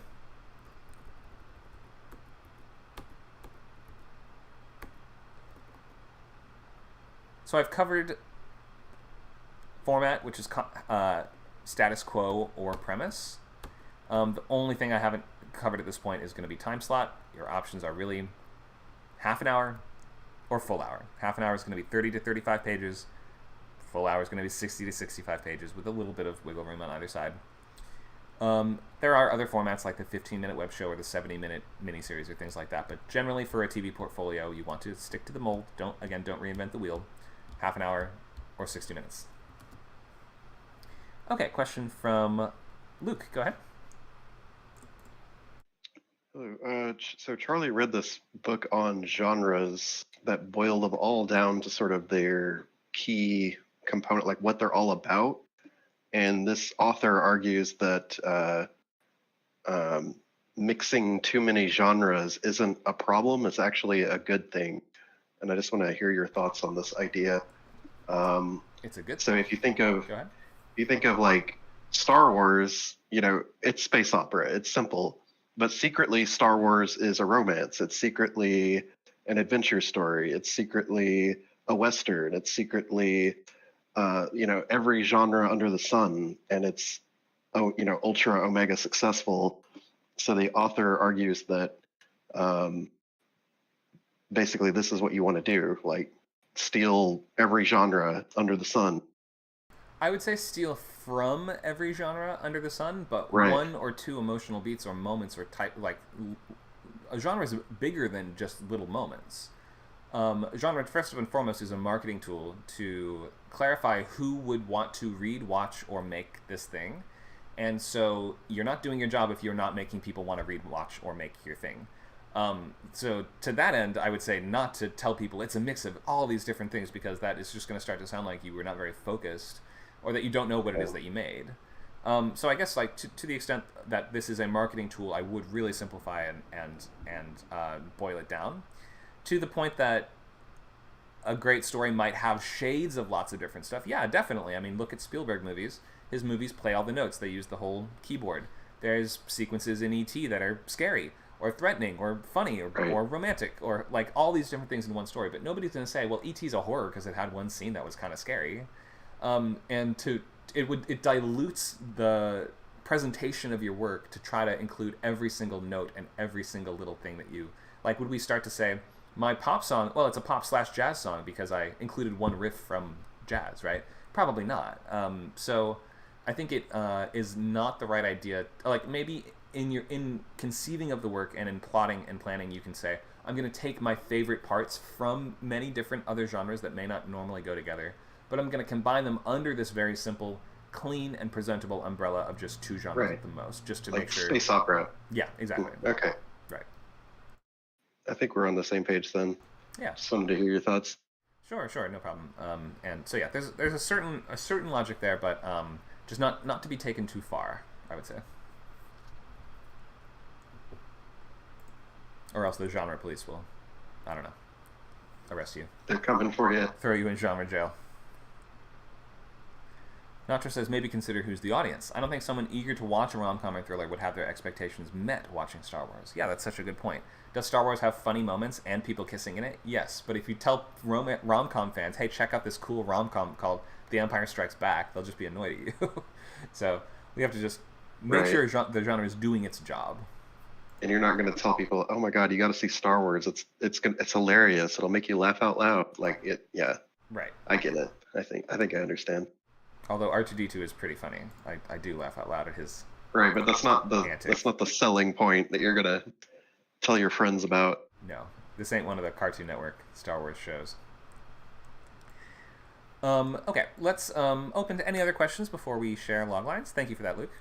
So I've covered format, which is status quo or premise. The only thing I haven't covered at this point is going to be time slot. Your options are really half an hour or full hour. Half an hour is going to be 30 to 35 pages. Full hour is going to be 60 to 65 pages with a little bit of wiggle room on either side. There are other formats like the 15-minute web show or the 70-minute miniseries or things like that, but generally for a TV portfolio, you want to stick to the mold. Don't reinvent the wheel. Half an hour or 60 minutes. Okay, question from Luke. Go ahead. Hello. So Charlie read this book on genres that boiled them all down to sort of their key component, like what they're all about. And this author argues that mixing too many genres isn't a problem; it's actually a good thing. And I just want to hear your thoughts on this idea. It's a good. So if you think of, Go ahead. you think of like Star Wars, it's space opera. It's simple. But secretly, Star Wars is a romance. It's secretly an adventure story. It's secretly a Western. It's secretly, every genre under the sun. And it's, ultra omega successful. So the author argues that basically this is what you want to do, like steal every genre under the sun. I would say steal from every genre under the sun, but Right. one or two emotional beats or moments or type, like, a genre is bigger than just little moments. Genre, first and foremost, is a marketing tool to clarify who would want to read, watch, or make this thing. And so you're not doing your job if you're not making people want to read, watch, or make your thing. So to that end, I would say not to tell people it's a mix of all these different things, because that is just going to start to sound like you were not very focused, or that you don't know what it is that you made. So I guess, like, to the extent that this is a marketing tool, I would really simplify and boil it down to the point that a great story might have shades of lots of different stuff. Yeah, definitely. I mean, look at Spielberg movies. His movies play all the notes. They use the whole keyboard. There's sequences in E.T. that are scary or threatening or funny or romantic, or like all these different things in one story. But nobody's going to say, well, E.T.'s a horror because it had one scene that was kind of scary. It dilutes the presentation of your work to try to include every single note and every single little thing that you like. Would we start to say my pop song, well, it's a pop/jazz song because I included one riff from jazz, right? Probably not. So I think it is not the right idea. Like, maybe in conceiving of the work and in plotting and planning, you can say, I'm going to take my favorite parts from many different other genres that may not normally go together, but I'm going to combine them under this very simple, clean, and presentable umbrella of just two genres at the most, just to like make sure. Space opera. Yeah, exactly. Okay. Right. I think we're on the same page then. Yeah. Just wanted to hear your thoughts. Sure, no problem. And so yeah, there's a certain logic there, but just not to be taken too far, I would say. Or else the genre police will, I don't know, arrest you. They're coming for you. Throw you in genre jail. Natra says, maybe consider who's the audience. I don't think someone eager to watch a rom-com or thriller would have their expectations met watching Star Wars. Yeah, that's such a good point. Does Star Wars have funny moments and people kissing in it? Yes, but if you tell rom-com fans, hey, check out this cool rom-com called The Empire Strikes Back, they'll just be annoyed at you. So we have to just make sure the genre is doing its job. And you're not going to tell people, oh my God, you got to see Star Wars. It's hilarious. It'll make you laugh out loud. Like it. Yeah. Right. I get it. I think I understand. Although R2D2 is pretty funny. I do laugh out loud at his Right, but that's not the antics. That's not the selling point that you're gonna tell your friends about. No, this ain't one of the Cartoon Network Star Wars shows. Okay, let's open to any other questions before we share log lines. Thank you for that, Luke.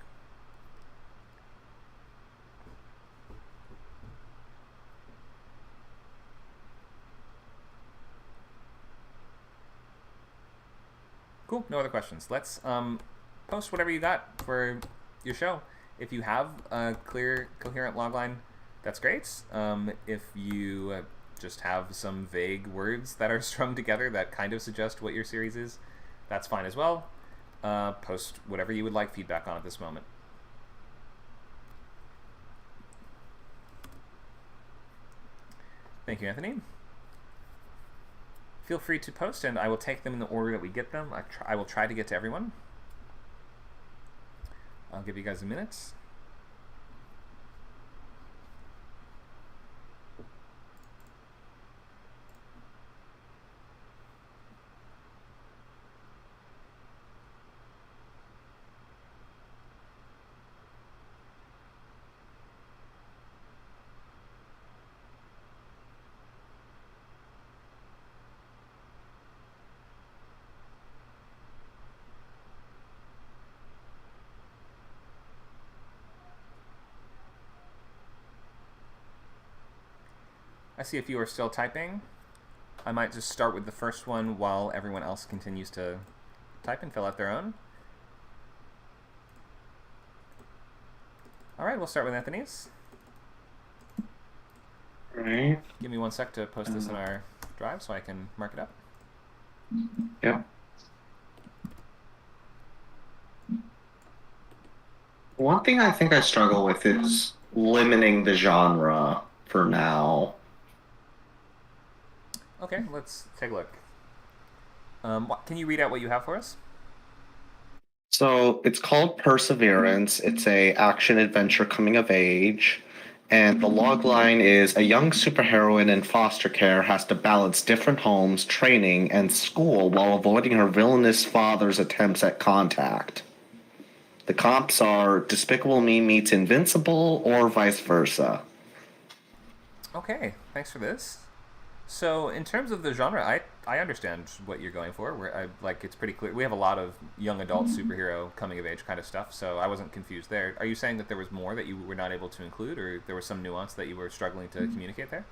Cool, no other questions. Let's post whatever you got for your show. If you have a clear, coherent logline, that's great. If you just have some vague words that are strung together that kind of suggest what your series is, that's fine as well. Post whatever you would like feedback on at this moment. Thank you, Anthony. Feel free to post, and I will take them in the order that we get them. I will try to get to everyone. I'll give you guys a minute. I see a few are still typing. I might just start with the first one while everyone else continues to type and fill out their own. All right, we'll start with Anthony's. All right. Give me 1 sec to post this in our drive so I can mark it up. Yep. One thing I think I struggle with is limiting the genre for now. Okay, let's take a look. Can you read out what you have for us? So it's called Perseverance. It's a action adventure coming of age. And the log line is a young superheroine in foster care has to balance different homes, training, and school while avoiding her villainous father's attempts at contact. The comps are Despicable Me meets Invincible or vice versa. Okay, thanks for this. So in terms of the genre, I understand what you're going for. It's pretty clear. We have a lot of young adult superhero coming of age kind of stuff, so I wasn't confused there. Are you saying that there was more that you were not able to include, or there was some nuance that you were struggling to communicate there?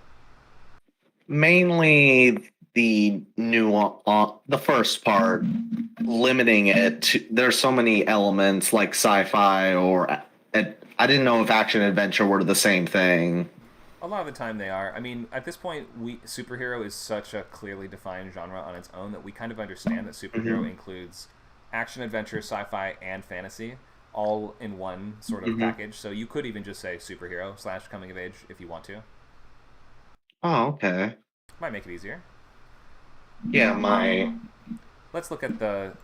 Mainly the the first part, limiting it to, there's so many elements like sci-fi or I didn't know if action adventure were the same thing. A lot of the time they are. I mean, at this point, superhero is such a clearly defined genre on its own that we kind of understand that superhero includes action, adventure, sci-fi, and fantasy all in one sort of package. So you could even just say superhero / coming of age if you want to. Oh, okay. Might make it easier. Yeah, Let's look at the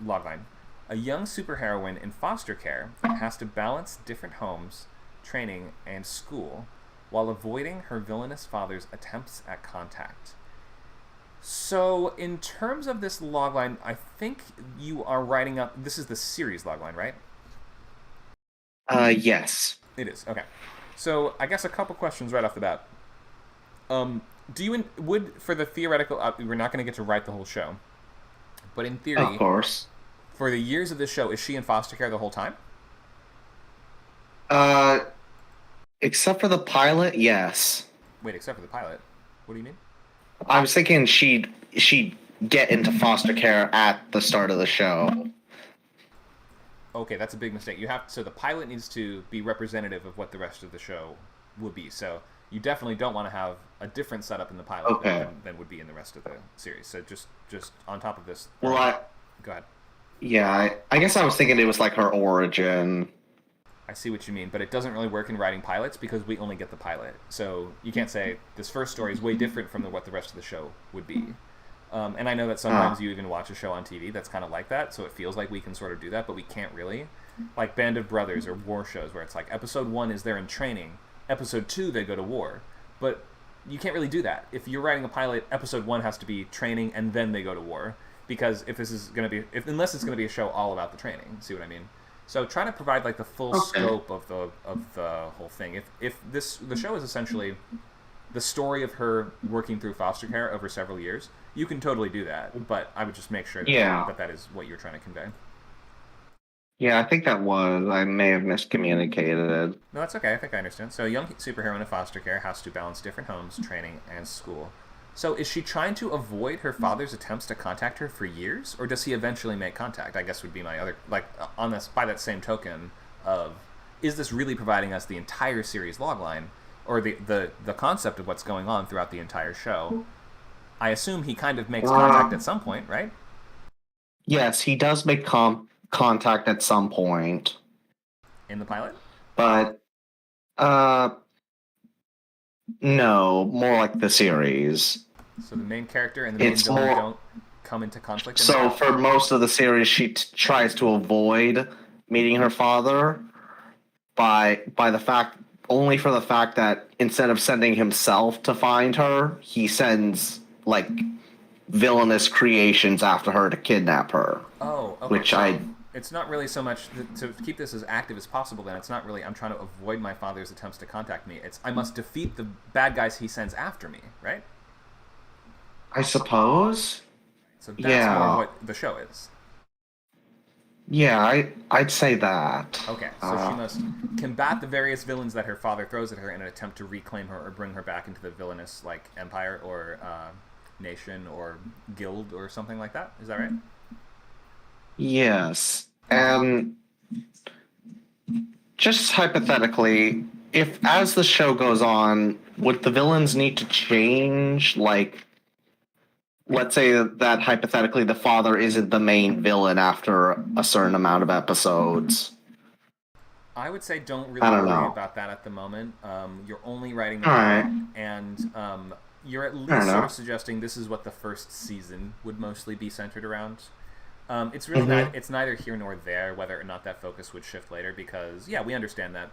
logline. A young superheroine in foster care has to balance different homes, training, and school while avoiding her villainous father's attempts at contact. So, in terms of this logline, I think you are writing up... This is the series logline, right? Yes. It is, okay. So, I guess a couple questions right off the bat. For the theoretical... we're not going to get to write the whole show. But in theory... Of course. For the years of this show, is she in foster care the whole time? Except for the pilot, yes. Wait, except for the pilot? What do you mean? I was thinking she'd get into foster care at the start of the show. Okay, that's a big mistake. So the pilot needs to be representative of what the rest of the show will be. So You definitely don't want to have a different setup in the pilot Okay. than would be in the rest of the series. So just on top of this. Well, Go ahead. I guess I was thinking it was like her origin. I see what you mean, but it doesn't really work in writing pilots because we only get the pilot. So you can't say this first story is way different from what the rest of the show would be. And I know that sometimes you even watch a show on TV that's kind of like that, so it feels like we can sort of do that, but we can't really. Like Band of Brothers or war shows where it's like episode 1 is they're in training, episode 2 they go to war. But you can't really do that. If you're writing a pilot, episode 1 has to be training and then they go to war. Because if this is going to be, unless it's going to be a show all about the training, see what I mean? So try to provide like the full scope of the whole thing. If the show is essentially the story of her working through foster care over several years, you can totally do that. But I would just make sure that is what you're trying to convey. Yeah, I think that was. I may have miscommunicated. No, that's okay. I think I understand. So a young superhero in foster care has to balance different homes, training, and school. So is she trying to avoid her father's attempts to contact her for years, or does he eventually make contact? I guess would be my other, like, on this, by that same token of, is this really providing us the entire series logline, or the concept of what's going on throughout the entire show? I assume he kind of makes contact at some point, right? Yes, he does make contact at some point. In the pilot? But, no, more like the series. So the main character and the main villain don't come into conflict? So for most of the series, she tries to avoid meeting her father by the fact that instead of sending himself to find her, he sends like villainous creations after her to kidnap her. Oh, okay. It's not really so much to keep this as active as possible. Then it's not really I'm trying to avoid my father's attempts to contact me. It's I must defeat the bad guys he sends after me, right? I suppose. So that's more what the show is. Yeah, I'd say that. Okay, so she must combat the various villains that her father throws at her in an attempt to reclaim her or bring her back into the villainous like empire or nation or guild or something like that. Is that right? Yes. And just hypothetically, if as the show goes on, would the villains need to change? Like, let's say that hypothetically the father isn't the main villain after a certain amount of episodes. I would say don't really worry about that at the moment. You're only writing the pilot, and you're at least sort of suggesting this is what the first season would mostly be centered around. It's really not. It's neither here nor there whether or not that focus would shift later because we understand that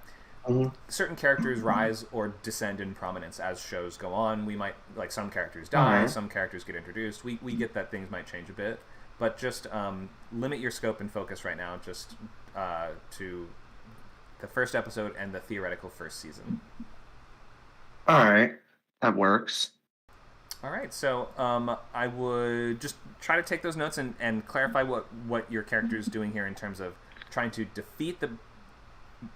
certain characters rise or descend in prominence as shows go on. We might like some characters die, some characters get introduced. We get that things might change a bit, but just limit your scope and focus right now just to the first episode and the theoretical first season. All right, that works. All right, so I would just try to take those notes and clarify what your character is doing here in terms of trying to defeat the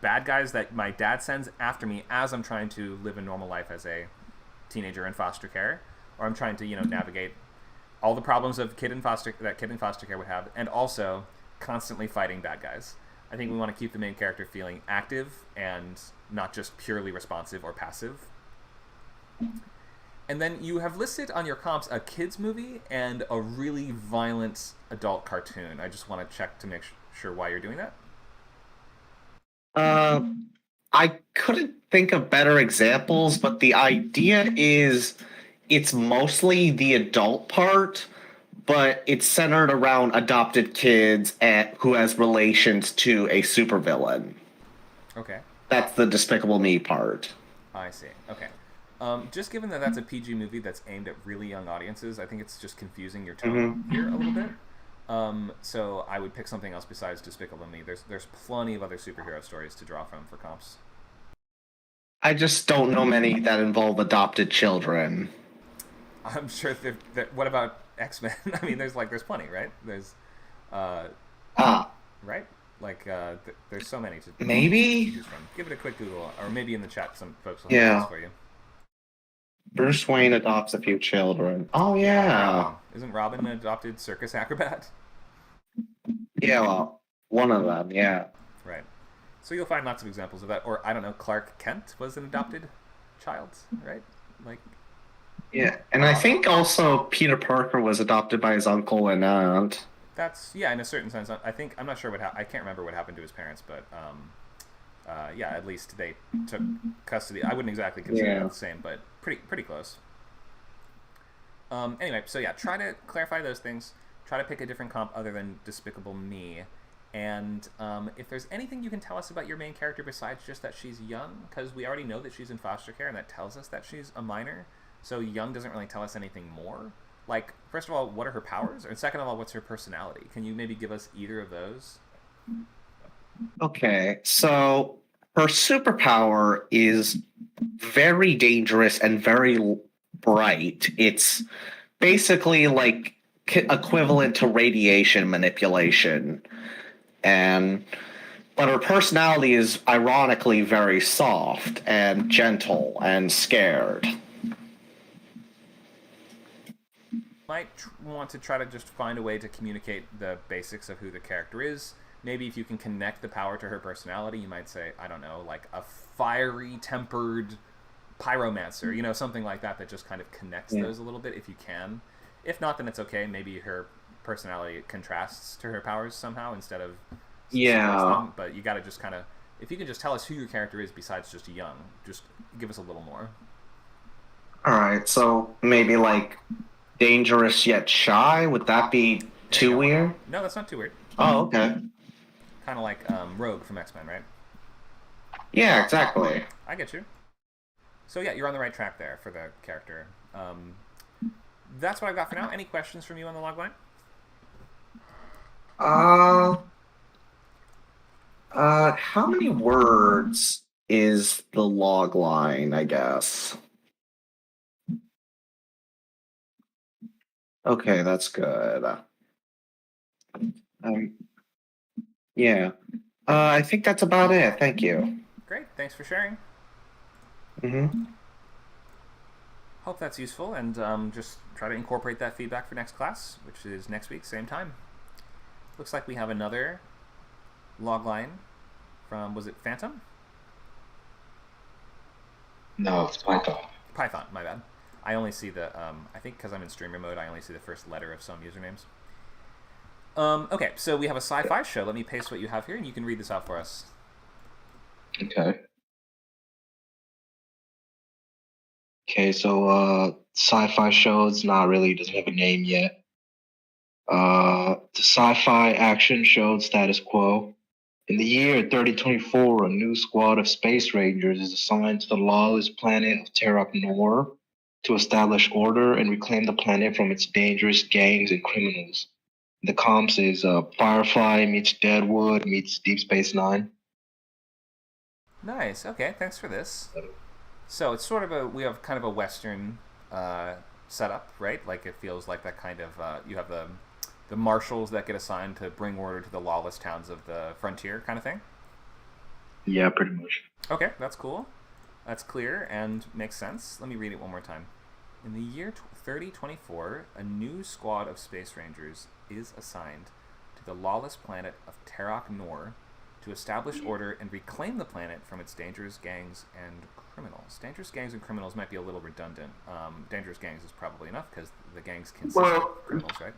bad guys that my dad sends after me as I'm trying to live a normal life as a teenager in foster care, or I'm trying to navigate all the problems of kid in foster care would have, and also constantly fighting bad guys. I think we want to keep the main character feeling active and not just purely responsive or passive. And then you have listed on your comps a kids movie and a really violent adult cartoon. I just want to check to make sure why you're doing that. I couldn't think of better examples, but the idea is it's mostly the adult part, but it's centered around adopted kids who has relations to a supervillain. Okay. That's the Despicable Me part. I see. Okay. Just given that that's a PG movie that's aimed at really young audiences, I think it's just confusing your tone here a little bit. So I would pick something else besides Despicable Me. There's plenty of other superhero stories to draw from for comps. I just don't know many that involve adopted children. I'm sure what about X-Men? I mean, there's plenty, right? There's, right? Like, there's so many to choose from. Give it a quick Google, or maybe in the chat some folks will have this for you. Bruce Wayne adopts a few children. Oh, yeah. Isn't Robin an adopted circus acrobat? Yeah, well, one of them, yeah. Right. So you'll find lots of examples of that. Or, I don't know, Clark Kent was an adopted child, right? Like, Yeah, and I think also Peter Parker was adopted by his uncle and aunt. that's yeah, in a certain sense. I think I'm not sure I can't remember what happened to his parents, but yeah, at least they took custody. I wouldn't exactly consider Yeah. it the same, but pretty close. Anyway, so yeah, try to clarify those things. Try to pick a different comp other than Despicable Me. And if there's anything you can tell us about your main character besides just that she's young, because we already know that she's in foster care, and that tells us that she's a minor. So young doesn't really tell us anything more. Like, first of all, what are her powers? And second of all, what's her personality? Can you maybe give us either of those? Okay, so her superpower is very dangerous and very bright. It's basically like equivalent to radiation manipulation. And but her personality is ironically very soft and gentle and scared. Might want to try to just find a way to communicate the basics of who the character is. Maybe if you can connect the power to her personality, you might say, I don't know, like a fiery tempered pyromancer, you know, something like that just kind of connects those a little bit if you can. If not, then it's okay. Maybe her personality contrasts to her powers somehow instead of them. But you got to just kind of, if you can just tell us who your character is besides just young, just give us a little more. All right, so maybe like dangerous yet shy. Would that be too weird? No, that's not too weird. Oh, okay. Kind of like Rogue from X-Men, right? Yeah, exactly. I get you. So yeah, you're on the right track there for the character. That's what I've got for now. Any questions from you on the logline? How many words is the log line, I guess? Okay, that's good. Yeah. I think that's about it. Thank you. Great. Thanks for sharing. Mm-hmm. Hope that's useful, and just try to incorporate that feedback for next class, which is next week, same time. Looks like we have another log line from, was it Phantom? No, it's Python. Python, my bad. I only see the, I think because I'm in streamer mode, I only see the first letter of some usernames. Okay, so we have a sci-fi show. Let me paste what you have here, and you can read this out for us. Okay. Okay, so sci-fi show, it's not really, doesn't have a name yet. The sci-fi action showed status quo. In the year 3024, a new squad of space rangers is assigned to the lawless planet of Terok Nor to establish order and reclaim the planet from its dangerous gangs and criminals. The comps is Firefly meets Deadwood meets Deep Space Nine. Nice. Okay, thanks for this. So it's sort of we have kind of a Western setup, right? Like it feels like that kind of, you have the marshals that get assigned to bring order to the lawless towns of the frontier kind of thing? Yeah, pretty much. Okay, that's cool. That's clear and makes sense. Let me read it one more time. In the year 3024, a new squad of space rangers is assigned to the lawless planet of Terok Nor to establish order and reclaim the planet from its dangerous gangs and criminals. Dangerous gangs and criminals might be a little redundant. Dangerous gangs is probably enough because the gangs consist of criminals, right?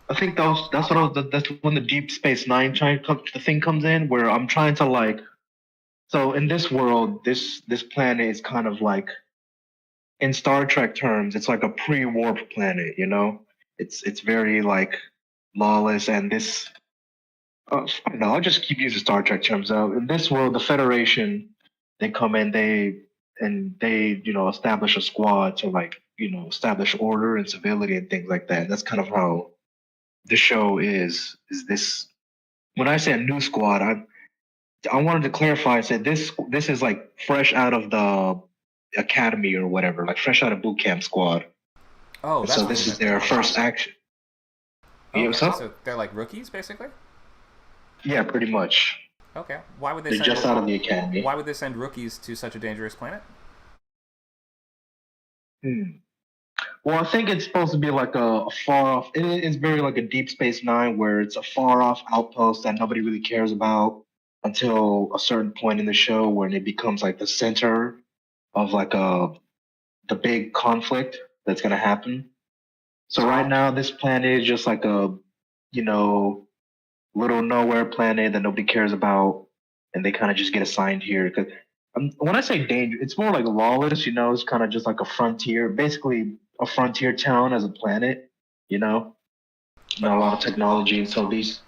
I think that's when the Deep Space Nine the thing comes in, where I'm trying to like. So in this world, this planet is kind of like, in Star Trek terms, it's like a pre-warp planet. You know, it's very like lawless, and this. I don't know. I'll just keep using Star Trek terms. In this world, the Federation, they come in, they establish a squad to like establish order and civility and things like that. That's kind of how the show is this. When I say a new squad, I wanted to clarify. I said this is like fresh out of the academy or whatever, like fresh out of boot camp squad. Oh, that's so this is their first action. Okay, Yeah, so they're like rookies, basically? Yeah, pretty much. Okay. Why would they They're just out of the academy. Why would they send rookies to such a dangerous planet? Well, I think it's supposed to be like a far off. It's very like a Deep Space Nine, where it's a far off outpost that nobody really cares about until a certain point in the show when it becomes like the center of like the big conflict that's gonna happen. So right now, this planet is just like a, you know, little nowhere planet that nobody cares about, and they kind of just get assigned here. Because when I say danger, it's more like lawless. It's kind of just like a frontier, basically a frontier town as a planet. Not a lot of technology, and so these.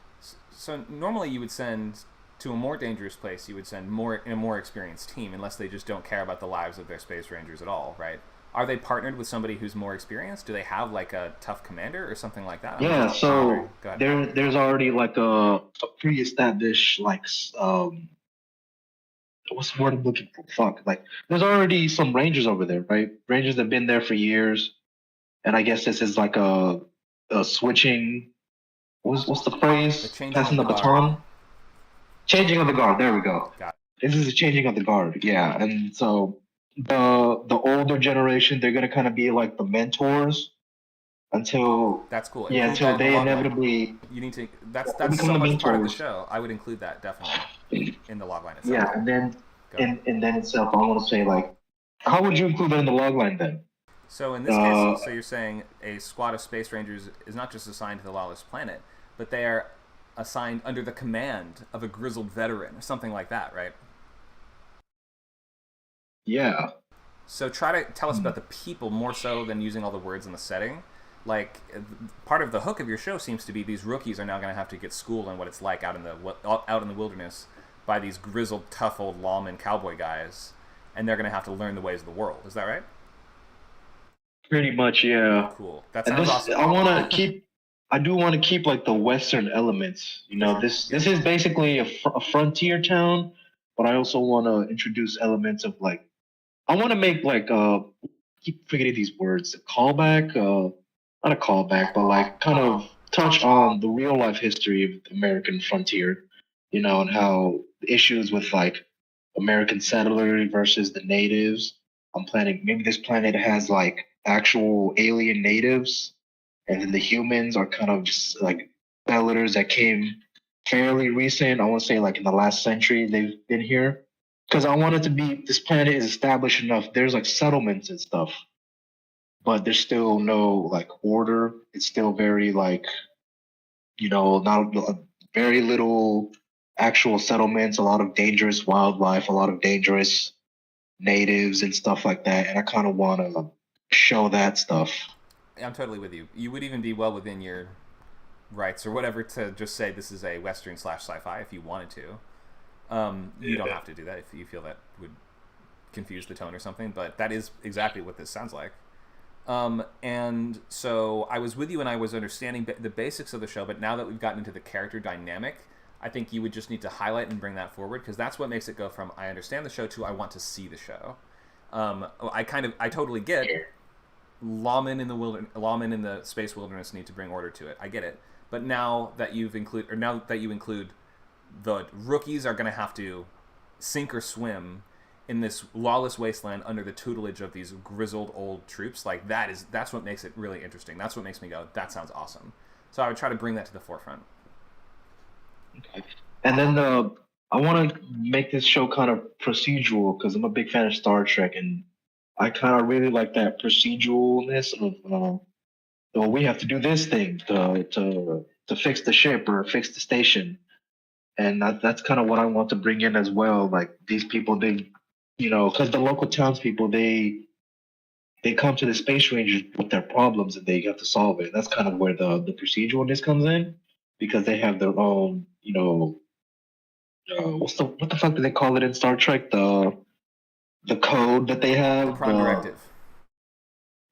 So normally you would send to a more dangerous place. You would send a more experienced team, unless they just don't care about the lives of their space rangers at all, right? Are they partnered with somebody who's more experienced? Do they have like a tough commander or something like that? Yeah, so there's already like a pre-established what's the word I'm looking for? Fuck, like there's already some rangers over there, right? Rangers that have been there for years, and I guess this is like a switching. What's the phrase? The changing Passing of the the baton. guard. Changing of the guard. There we go. Got This is a changing of the guard. Yeah, and so the older generation, they're gonna kind of be like the mentors until That's cool. yeah, Include that until in the they logline. inevitably You need to. That's become so the much part of the mentors. show. I would include that definitely in the logline itself. Yeah, and then and then itself, I want to say like, how would you include that in the logline then? So in this case, so you're saying a squad of space rangers is not just assigned to the lawless planet, but they are assigned under the command of a grizzled veteran or something like that, right? Yeah. So try to tell us about the people more so than using all the words in the setting. Like, part of the hook of your show seems to be these rookies are now going to have to get schooled on what it's like out in the wilderness by these grizzled, tough old lawman cowboy guys, and they're going to have to learn the ways of the world. Is that right? Pretty much, yeah. Cool. That And sounds this, awesome. I do want to keep like the Western elements. This is basically a frontier town, but I also want to introduce elements of like, I want to make like keep forgetting these words, a callback, not a callback, but like kind of touch on the real life history of the American frontier, and how the issues with like American settlers versus the natives. I'm planning maybe this planet has like actual alien natives, and then the humans are kind of just like settlers that came fairly recent. I want to say like in the last century they've been here. Because I want it to be this planet is established enough. There's like settlements and stuff, but there's still no like order. It's still very like not very little actual settlements. A lot of dangerous wildlife. A lot of dangerous natives and stuff like that. And I kind of want to show that stuff. I'm totally with you. You would even be well within your rights or whatever to just say this is a Western / sci-fi if you wanted to. You don't have to do that if you feel that would confuse the tone or something, but that is exactly what this sounds like. And so I was with you and I was understanding the basics of the show, but now that we've gotten into the character dynamic, I think you would just need to highlight and bring that forward, because that's what makes it go from I understand the show to I want to see the show. I totally get lawmen in the space wilderness need to bring order to it. I get it. But now that you include the rookies are going to have to sink or swim in this lawless wasteland under the tutelage of these grizzled old troops, like that's what makes it really interesting. That's what makes me go, that sounds awesome. So I would try to bring that to the forefront. Okay. And then I want to make this show kind of procedural because I'm a big fan of Star Trek, and I kind of really like that proceduralness of we have to do this thing to fix the ship or fix the station. And that's kind of what I want to bring in as well. Like these people, they, because the local townspeople, they come to the space rangers with their problems and they have to solve it. That's kind of where the proceduralness comes in, because they have their own, what the fuck do they call it in Star Trek? The code that they have. The Prime Directive.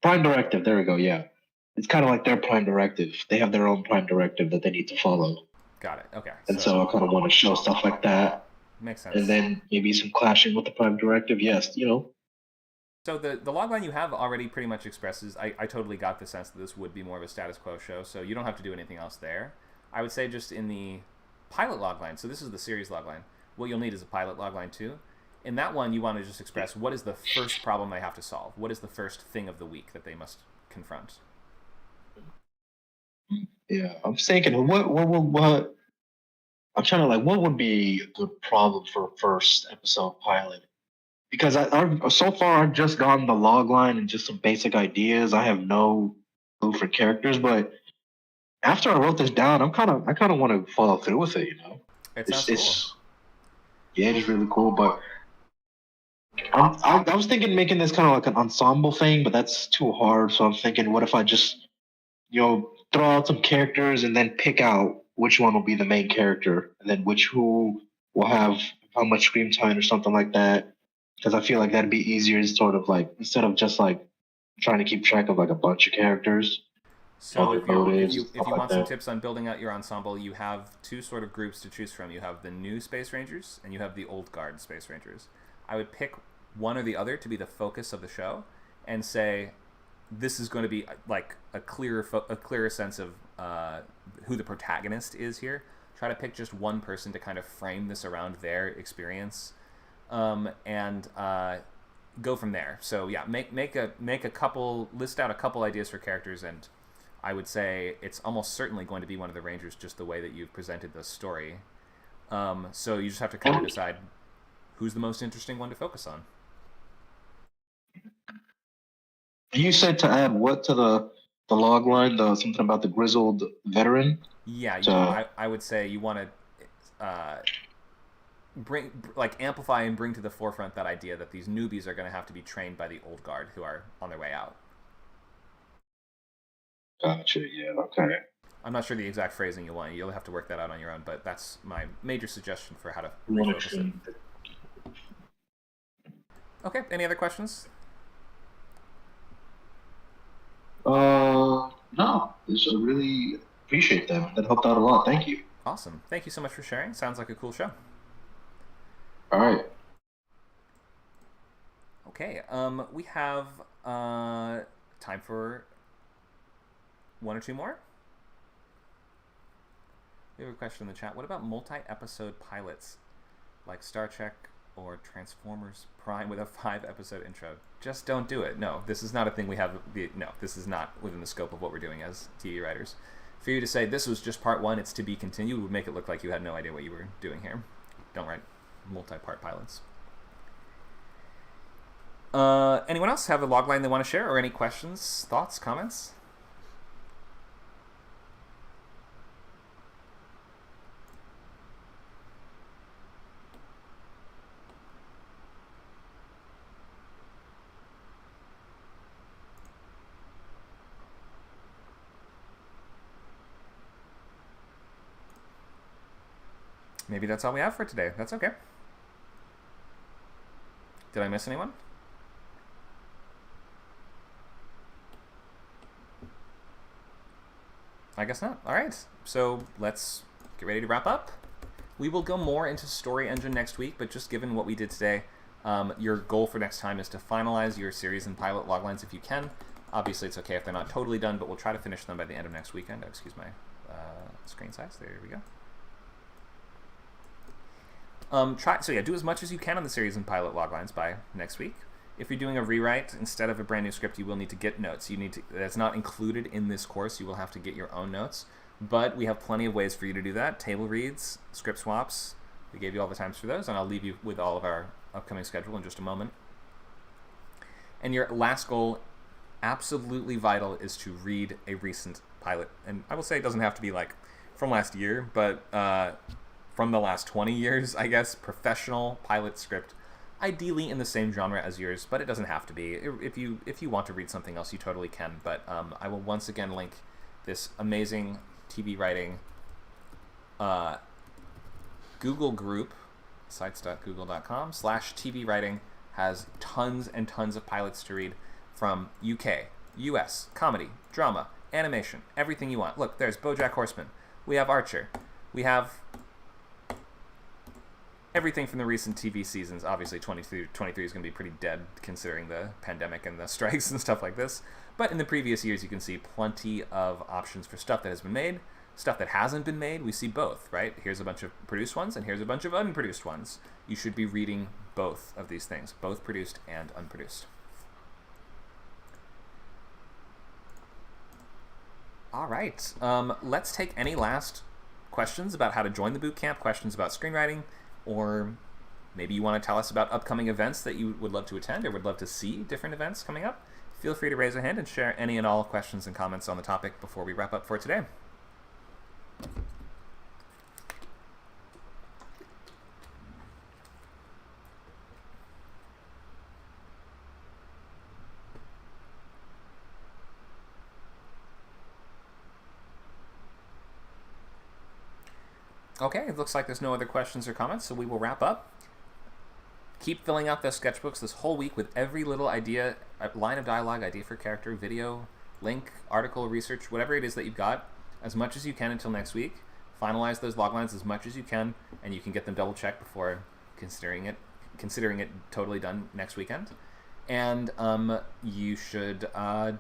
Prime Directive. There we go. Yeah, it's kind of like their Prime Directive. They have their own Prime Directive that they need to follow. Got it. Okay. And so I kind of want to show stuff like that. Makes sense. And then maybe some clashing with the Prime Directive. Yes, So the logline you have already pretty much expresses, I totally got the sense that this would be more of a status quo show, so you don't have to do anything else there. I would say just in the pilot logline, so this is the series logline, what you'll need is a pilot logline too. In that one, you want to just express what is the first problem they have to solve. What is the first thing of the week that they must confront? Yeah, I'm thinking, what I'm trying to what would be a good problem for a first episode pilot? because so far I've just gotten the log line and just some basic ideas. I have no clue for characters, but after I wrote this down, I kind of want to follow through with it. It sounds cool. Yeah, it's really cool. But I was thinking making this kind of like an ensemble thing, but that's too hard. So I'm thinking, what if I just throw out some characters and then pick out which one will be the main character, and then who will have how much screen time or something like that. Because I feel like that'd be easier, sort of like instead of just like trying to keep track of like a bunch of characters. So if you want some tips on building out your ensemble, you have two sort of groups to choose from. You have the new Space Rangers and you have the old guard Space Rangers. I would pick one or the other to be the focus of the show and say this is going to be like a clearer sense of who the protagonist is here. Try to pick just one person to kind of frame this around their experience, and go from there. So yeah, make a couple, list out a couple ideas for characters, and I would say it's almost certainly going to be one of the Rangers, just the way that you've presented the story. So you just have to kind of decide who's the most interesting one to focus on. You said to add what to the log line? Something about the grizzled veteran. Yeah, I would say you want to amplify and bring to the forefront that idea that these newbies are going to have to be trained by the old guard who are on their way out. Gotcha. Yeah. Okay. I'm not sure the exact phrasing you want. You'll have to work that out on your own, but that's my major suggestion for how to refocus it. Okay. Any other questions? No. I really appreciate that. That helped out a lot. Thank you. Awesome. Thank you so much for sharing. Sounds like a cool show. All right. Okay. We have time for one or two more. We have a question in the chat. What about multi-episode pilots like Star Trek or Transformers Prime with a 5-episode intro? Just don't do it. No, this is not a thing we have. No, this is not within the scope of what we're doing as TV writers. For you to say this was just part 1, it's to be continued, would make it look like you had no idea what you were doing here. Don't write multi-part pilots. Anyone else have a logline they want to share, or any questions, thoughts, comments? Maybe that's all we have for today. That's okay. Did I miss anyone? I guess not. All right. So let's get ready to wrap up. We will go more into Story Engine next week, but just given what we did today, your goal for next time is to finalize your series and pilot loglines if you can. Obviously, it's okay if they're not totally done, but we'll try to finish them by the end of next weekend. Excuse my screen size. There we go. Do as much as you can on the series and pilot loglines by next week. If you're doing a rewrite instead of a brand new script, you will need to get notes. That's not included in this course. You will have to get your own notes, but we have plenty of ways for you to do that. Table reads, script swaps. We gave you all the times for those, and I'll leave you with all of our upcoming schedule in just a moment. And your last goal, absolutely vital, is to read a recent pilot. And I will say it doesn't have to be like from last year, but from the last 20 years, I guess, professional pilot script, ideally in the same genre as yours, but it doesn't have to be. If you want to read something else, you totally can. But I will once again link this amazing TV writing Google group, sites.google.com/TV writing, has tons and tons of pilots to read from UK, US, comedy, drama, animation, everything you want. Look, there's BoJack Horseman. We have Archer. We have everything from the recent TV seasons. Obviously, 23 is going to be pretty dead considering the pandemic and the strikes and stuff like this. But in the previous years, you can see plenty of options for stuff that has been made, stuff that hasn't been made. We see both, right? Here's a bunch of produced ones, and here's a bunch of unproduced ones. You should be reading both of these things, both produced and unproduced. All right. Let's take any last questions about how to join the bootcamp, questions about screenwriting, or maybe you want to tell us about upcoming events that you would love to attend or would love to see different events coming up, feel free to raise your hand and share any and all questions and comments on the topic before we wrap up for today. Okay, it looks like there's no other questions or comments, so we will wrap up. Keep filling out those sketchbooks this whole week with every little idea, line of dialogue, idea for character, video, link, article, research, whatever it is that you've got, as much as you can until next week. Finalize those loglines as much as you can, and you can get them double-checked before considering it totally done next weekend. And you should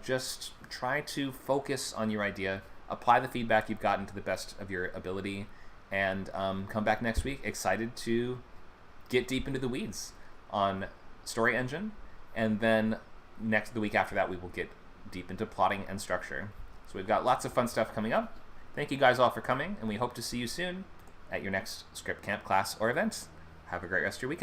just try to focus on your idea, apply the feedback you've gotten to the best of your ability, and come back next week excited to get deep into the weeds on story engine, and then the week after that we will get deep into plotting and structure. So we've got lots of fun stuff coming up. Thank you guys all for coming, and we hope to see you soon at your next script camp class or event. Have a great rest of your weekend.